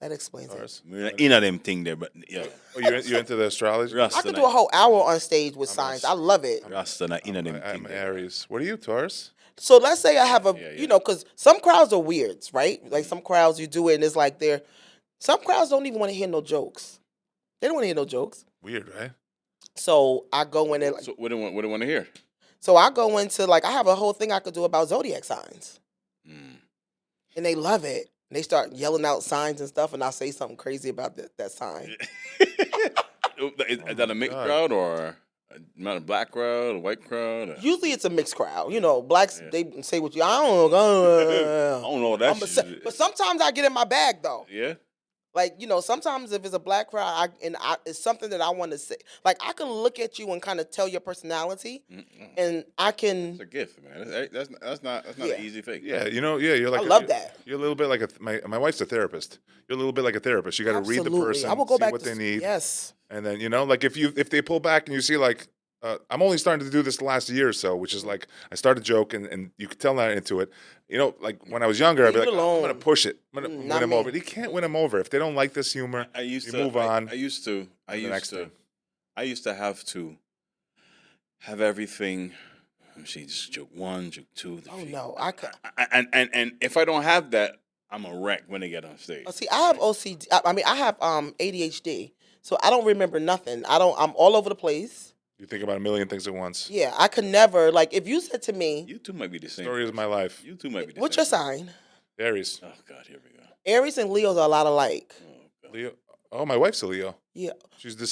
That explains Taurus? it. You know them thing there, but yeah. Oh, you're into the astrology? I could do a whole hour on stage with signs. I love it. Rasta, not in them I'm thing. Aries. What are you, Taurus? So let's say I have because some crowds are weirds, right? Like some crowds you do it and it's like some crowds don't even want to hear no jokes. They don't want to hear no jokes. Weird, right? So I go in there. So what do you want to hear? So I go into I have a whole thing I could do about zodiac signs. And they love it. And they start yelling out signs and stuff, and I say something crazy about that sign. Is that a mixed crowd or not a black crowd, a white crowd? Usually it's a mixed crowd. Blacks, they say what I don't know. I don't know that shit. But sometimes I get in my bag, though. Yeah? Like, sometimes if it's a black crowd, it's something that I want to say. Like, I can look at you and kind of tell your personality, and I can. It's a gift, man. That's not an easy thing. Yeah, you're like. I love that. You're a little bit like my wife's a therapist. You're a little bit like a therapist. You got to read the person, I will go see back what they need. Yes. And then like if they pull back and you see like. I'm only starting to do this the last year or so, which is like I start a joke and you can tell I'm not into it. Like when I was younger, I'd be like, I'm going to push it. I'm going to win them over. You can't win them over. If they don't like this humor, you move on. I used to have to have everything. Let me see, just joke 1, joke 2. Oh, no. I could. And if I don't have that, I'm a wreck when I get on stage. See, I have OCD. I have ADHD. So I don't remember nothing. I'm all over the place. You think about a million things at once. Yeah, I could never, if you said to me. You two might be the same. Story of my life. You two might be the What's same. your sign? Aries. Oh, God, here we go. Aries and Leos are a lot alike. Oh, Leo. Oh, my wife's a Leo. Yeah. She's July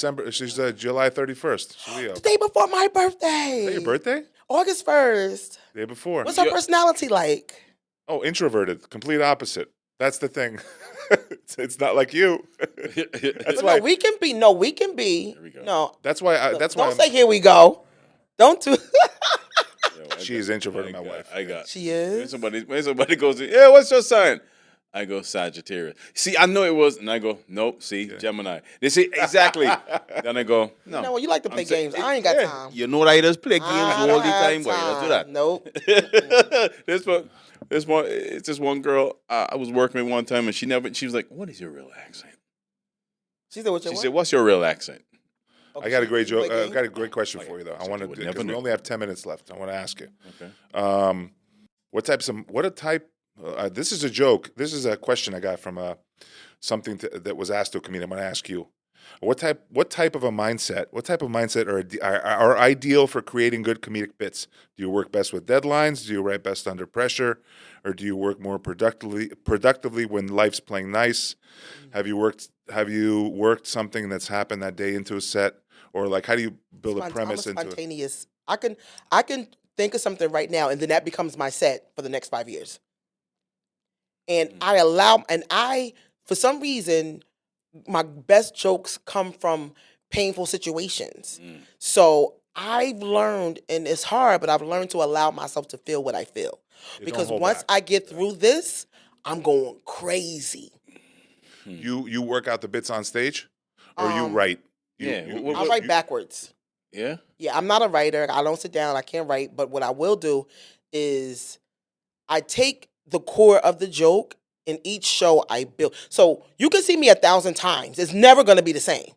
31st. She's Leo. The day before my birthday. Is that your birthday? August 1st. Day before. What's her personality like? Oh, introverted. Complete opposite. That's the thing. It's not like you. That's why. No, we can be. No, we can be. There we go. No. That's why. Don't say here we go. Don't do. She is introverted, my wife. She is. When somebody goes, yeah, what's your sign? I go Sagittarius. See, I know it was, and I go, nope. See, Gemini. They say exactly. Then I go, no. No, you like to play games. I ain't got time. You know that I just play games all the time. Boy, Let's do that. Nope. It's this one girl I was working with one time, and she was like, "What is your real accent?" She said, She said, "What's your real accent?" Okay, I got a great joke. I got a great question for you, though. I want to because we only have 10 minutes left. I want to ask you. Okay. This is a joke. This is a question I got from something that was asked to a comedian. I'm going to ask you. What type of mindset are ideal for creating good comedic bits? Do you work best with deadlines? Do you write best under pressure? Or do you work more productively when life's playing nice? Have you worked something that's happened that day into a set? or like how do you build a I'm premise a into it? spontaneous. I can think of something right now, and then that becomes my set for the next 5 years. And I for some reason, my best jokes come from painful situations. So I've learned, and it's hard, but I've learned to allow myself to feel what I feel. You don't Because hold once back. I get through this, I'm going crazy. You work out the bits on stage, or you write. I write backwards. Yeah. Yeah, I'm not a writer. I don't sit down. I can't write. But what I will do is I take the core of the joke in each show I build. So you can see me 1,000 times. It's never going to be the same.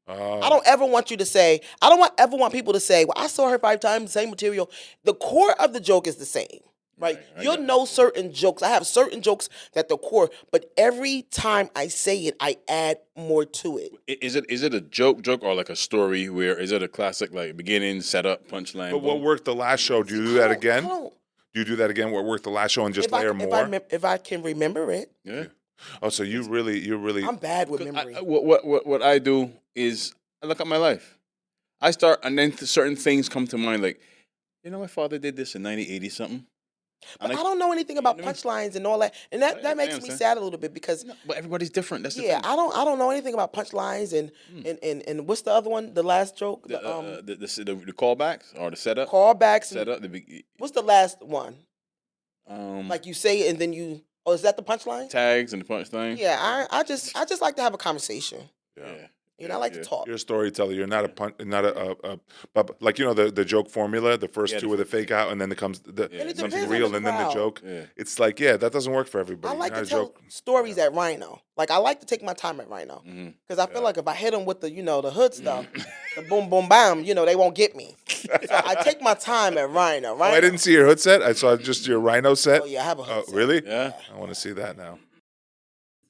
I don't ever want you to say, ever want people to say, well, I saw her 5 times, same material. The core of the joke is the same. Right? You'll know certain jokes. I have certain jokes that the core, but every time I say it, I add more to it. Is it a joke or like a story where is it a classic like beginning, setup, punchline? But what worked the last show? Do you do that again? Do you do that again? What worked the last show and just layer more? If I can remember it. Yeah. Oh, so you're really. I'm bad with memory. What I do is I look at my life. I start, and then certain things come to mind, like, you know, my father did this in 1980 something. But I don't know anything about punchlines and all that, and that makes me sad a little bit because. But everybody's different. That's the thing. I don't know anything about punchlines and what's the other one? The last joke. The callbacks or the setup. Callbacks. Setup. What's the last one? Like you say it and then you. Oh, is that the punchline? Tags and the punchline. Yeah, I just like to have a conversation. Yeah. You know, I like to talk. You're a storyteller. You're not but like the joke formula. The first two with the fake out, and then it comes something real, and then the joke. Yeah. It's like that doesn't work for everybody. I like to tell stories at Rhino. Like I like to take my time at Rhino because I feel like if I hit them with the the hood stuff, the boom boom bam, they won't get me. So I take my time at Rhino. Oh, I didn't see your hood set. I saw just your Rhino set. Oh yeah, I have a hood set. Really? Yeah. I want to see that now.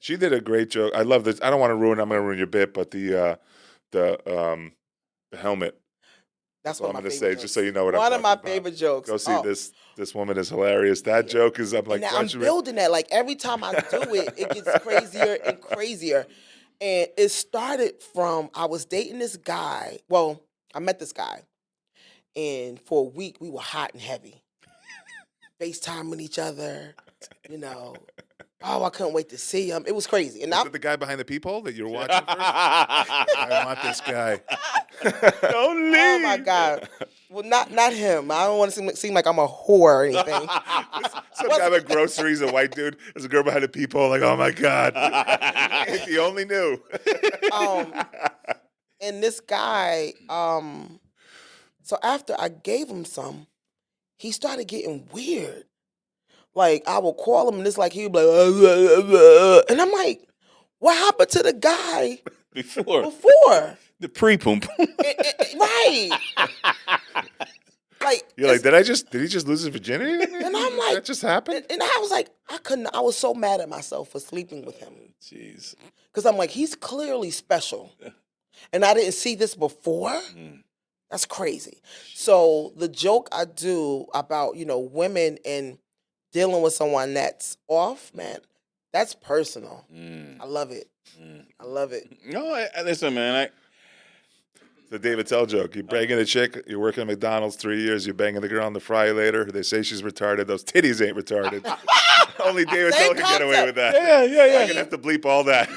She did a great joke. I love this. I don't want to ruin. I'm going to ruin your bit, but the helmet. That's what one I'm of my going to favorite say, jokes. just so you know what one I'm talking about. One of my favorite jokes. Go see this. This woman is hilarious. That joke is I'm like. I'm building that. Like every time I do it, it gets crazier and crazier. And it started from I was dating this guy. Well, I met this guy, and for a week we were hot and heavy, FaceTiming each other. Oh, I couldn't wait to see him. It was crazy. And is it the guy behind the peephole that you're watching first? I want this guy. Don't leave. Oh my God. Well, not him. I don't want to seem like I'm a whore or anything. Some guy with groceries, a white dude. There's a girl behind the peephole. Like, oh my God. If you only knew. And this guy, so after I gave him some, he started getting weird. Like, I would call him, and it's like, he would be like, and I'm like, what happened to the guy before? The pre-poom. Right. Like, you're like, did he just lose his virginity? And I'm like, that just happened? And I was like, I was so mad at myself for sleeping with him. Jeez. Because I'm like, he's clearly special. And I didn't see this before. That's crazy. So the joke I do about, women and dealing with someone that's off, man, that's personal. I love it. I love it. No, listen, man. The David Tell joke. You're banging a chick, you're working at McDonald's 3 years, you're banging the girl on the fry later. They say she's retarded. Those titties ain't retarded. Only David Tell can get away with that. Yeah. You're going to have to bleep all that.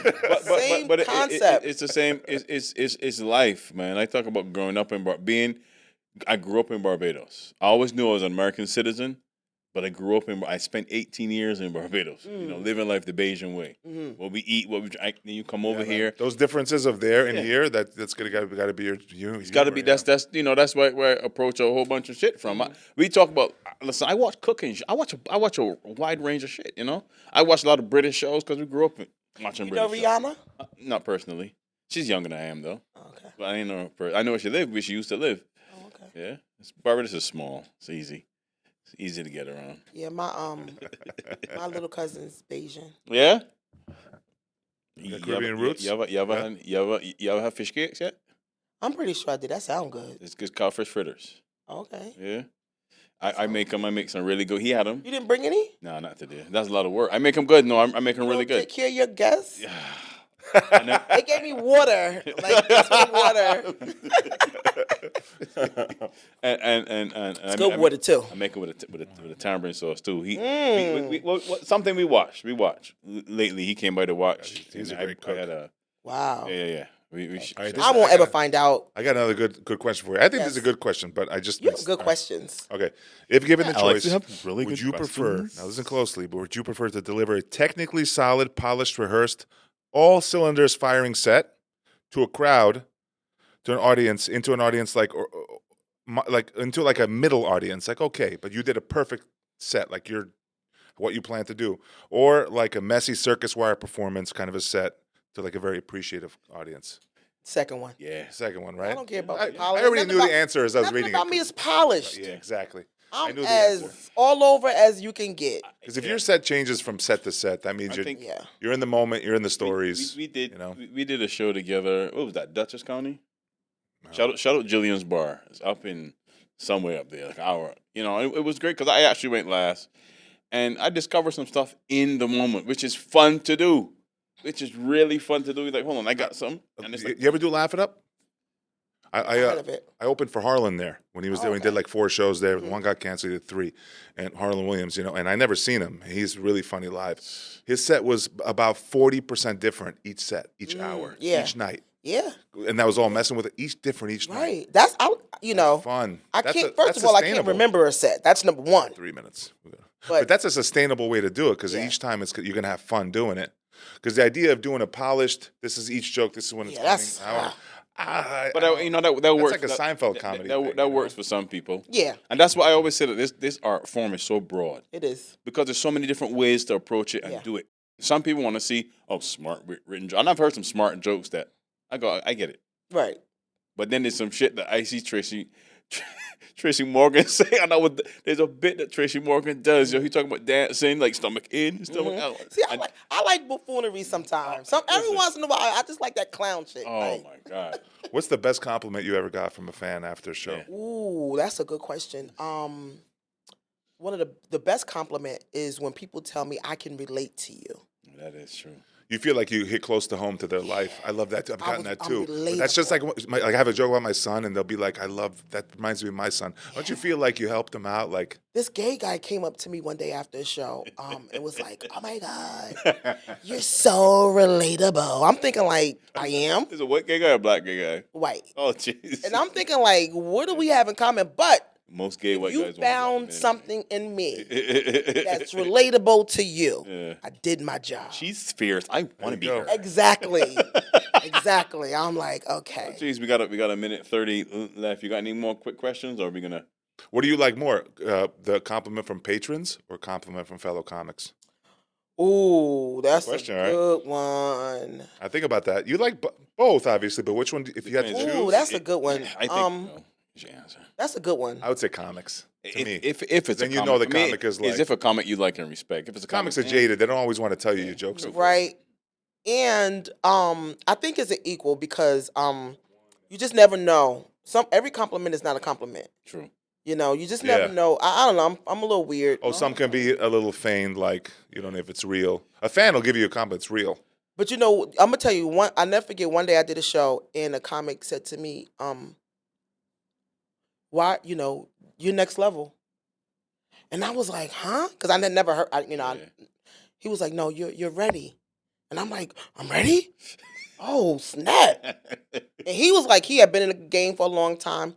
But concept. It's the same. It's life, man. I talk about growing up I grew up in Barbados. I always knew I was an American citizen, but I spent 18 years in Barbados, living life the Bayesian way. What we eat, what we drink. Then you come over here. Those differences of there and here, that's got to be your It's got to be that's where I approach a whole bunch of shit from. We talk about. Listen, I watch cooking. I watch a wide range of shit. I watch a lot of British shows because we grew up watching British shows. Rihanna? Not personally. She's younger than I am though. Okay. But I didn't know her. I know where she lived. Where she used to live. Oh, okay. Yeah. Barbados is small. It's easy. It's easy to get around. Yeah, my little cousin's Bayesian. Yeah. Caribbean roots. You ever have fish cakes yet? I'm pretty sure I did. That sound good. It's good called fish fritters. Okay. Yeah. I make them. I make some really good. He had them. You didn't bring any? No, not today. That's a lot of work. I make them good. No, I make them really good. Take care of your guests. Yeah. They gave me water, like this with water. and It's good water too. I make it with a tamarind sauce too. Something we watched lately. He came by to watch. He's a And great cook. I had a, Wow. yeah. All right, I won't ever find out. I got another good question for you. I think this is a Yes. good question, but I just You have good questions. Okay, if given the Alex, choice, you have really would good you prefer? questions. Now listen closely. But would you prefer to deliver a technically solid, polished, rehearsed, all cylinders firing set to a crowd, to an audience, into an audience like into like a middle audience, like okay, but you did a perfect set, like you're what you plan to do, or like a messy circus wire performance kind of a set to like a very appreciative audience? Second one. Yeah. Second one, right? I don't care about I, the polish. I already Nothing knew about- the answer as I was Nothing reading about it. me is polished. Yeah, exactly. I I'm knew the answer. as all over as you can get. Because if your set changes from set to set, that means I you're think- Yeah. you're in the moment, you're in the stories. We did. you know. We did a show together. What was that? Dutchess County. Shout out Jillian's Bar. It's up in somewhere up there, like an hour. It was great because I actually went last, and I discovered some stuff in the moment, which is fun to do. Which is really fun to do. Like, hold on, I got something. And it's like, You ever do Laugh It Up? I Heard of it. opened for Harlan there when he was there. He Okay. did like 4 shows there. One got canceled, he did 3. And Harlan Williams, and I never seen him. He's really funny live. His set was about 40% different each set, each hour, yeah. each night. Yeah. And that was all messing with it, each different each night. Right. That's Fun. I That's can't. that's First of all, I can't sustainable. remember a set. That's number one. 3 minutes. But But that's a sustainable way to do it because Yeah. each time you're going to have fun doing it. Because the idea of doing a polished, this is each joke, this is when it's Yeah, that's- coming out. but that works. like a Seinfeld comedy thing, That works for some people. yeah, And that's why I always say that this art form is so broad it is. because there's so many different ways to approach it and Yeah. do it. Some people want to see smart written jokes. And I've heard some smart jokes that I get it. Right. But then there's some shit that I see Tracy Morgan say. I know there's a bit that Tracy Morgan does. He talking about dancing, like stomach in, stomach out. See, I like buffoonery sometimes. Every once in a while, I just like that clown shit. Oh like, my God. What's the best compliment you ever got from a fan after a show? Yeah. ooh, that's a good question. One of the best compliment is when people tell me I can relate to you. That is true. You feel like you hit close to home to their life. I love that too. I've gotten that I'm too. But that's just like, relatable. I have a joke about my son, and they'll be like, "I love that. Reminds me of my son." Don't you feel like you helped him out? Like, This gay guy came up to me one day after a show and was like, "Oh my God, you're so relatable." I'm thinking like, I am Is a white gay guy or a black gay guy? white. Oh jeez. And I'm thinking like, what do we have in common? But Most gay white you guys. found something in me that's That's relatable to you. Yeah. I did my job. She's fierce. I want to be go. her. Exactly. Exactly. I'm like, okay. Jeez, we got a minute 30 left. You got any more quick questions, or are we gonna? what do you like more, the compliment from patrons or compliment from fellow comics? Ooh, that's question, a right? good one. I think about that. You like both, obviously, but which one? If you had to Depends. choose, Ooh, that's a good one. I think. You should answer. That's a good one. I would say comics. To me, If it's Then a you comic, know the I mean, comic is like- if a comic you like and respect. If it's a comics are comic, jaded. They don't always want to tell you your jokes. Right. And I think it's an equal because you just never know. Every compliment is not a compliment. True. You know, you just Yeah. never know. I don't know. I'm a little weird. Oh, some can be a little feigned, like you don't know if it's real. A fan will give you a compliment. It's real. But you know, I'm gonna tell you one. I never forget. One day I did a show and a comic said to me, "Why, you're next level?" And I was like, "Huh?" Because I had never heard. He was like, "No, you're ready," and I'm like, "I'm ready." Oh snap! And he was like, he had been in the game for a long time,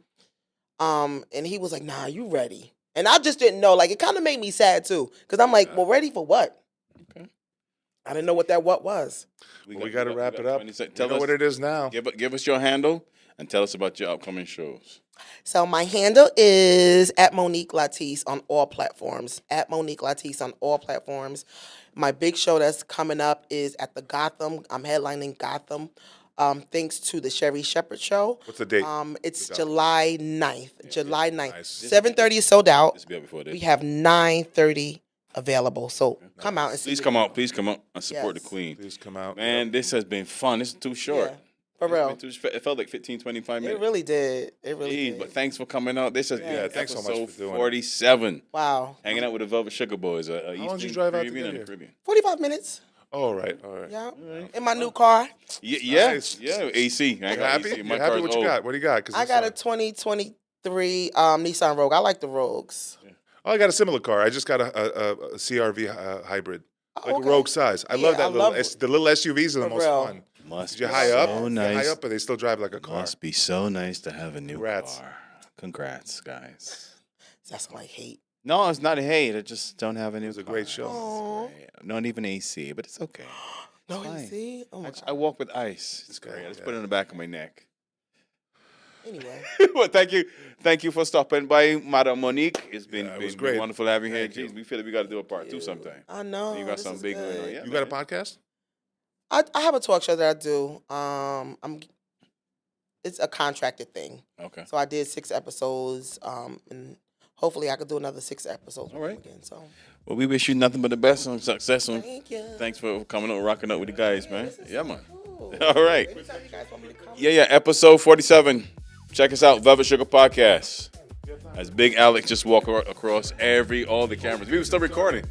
and he was like, "Nah, you ready?" And I just didn't know. Like, it kind of made me sad too, because I'm like, "Well, ready for what?" Okay. I didn't know what that what was. We got to wrap it up. 20 seconds. You know what it is now. Give us your handle and tell us about your upcoming shows. So my handle is at Monique Latise on all platforms. At Monique Latise on all platforms. My big show that's coming up is at the Gotham. I'm headlining Gotham. Thanks to the Sherri Shepherd Show. What's the date? It's July 9th. July 9th. Nice. 7:30 is sold out. This will be out before We this. have 9:30 available. So come out and see. Please come out. Please come out and support Yes. the queen. Please come out. Man, this has been fun. This is too short. Yeah, for It's real. been it felt like 15, 25 minutes. It really did. It really Jeez, did. but thanks for coming out. This is thanks so much episode for doing it. 47. Wow. Hanging out with the Velvet Sugar Boys. How long did you drive out to get here? Caribbean. 45 minutes. All right. Yeah. In my new car. Yeah, Nice. yeah. AC. I You got happy? AC. You My happy car's what you old. got? What do you got? 'Cause I it's, got a 2023 Nissan Rogue. I like the Rogues. Oh, I got a similar car. I just got a CRV hybrid, like okay. a Rogue size. I love Yeah, that I little. love it. The little SUVs are the For most real. fun. Must You're be high up. so You're nice. high up, but they still drive like a car. Must be so nice to have a new Congrats. car. Congrats, guys. That's like hate. No, it's not a hate. I just don't have a new was a car. great show. Aw. Not even AC, but it's okay. No, fine. you see? Oh my I God. walk with ice. It's great. I just put it in the back of my neck. Anyway. Well, thank you for stopping by, Madam Monique. It's been, it was been great. wonderful having you here. Thank you. Jeez, we feel like we got to do a part 2 sometime. I know. You got this something is big going on. good. Yeah, You got a man. podcast? I have a talk show that I do. It's a contracted thing. Okay. So I did 6 episodes. And hopefully I could do another 6 episodes All right. again. So Well, we wish you nothing but the best and success. And thank you. thanks for coming up and rocking up with the guys, man. Yeah, man. Cool. All right. Anytime you guys want me to come. Yeah, episode 47. Check us out, Velvet Sugar Podcast. As Big Alex just walk across all the cameras. We were still recording.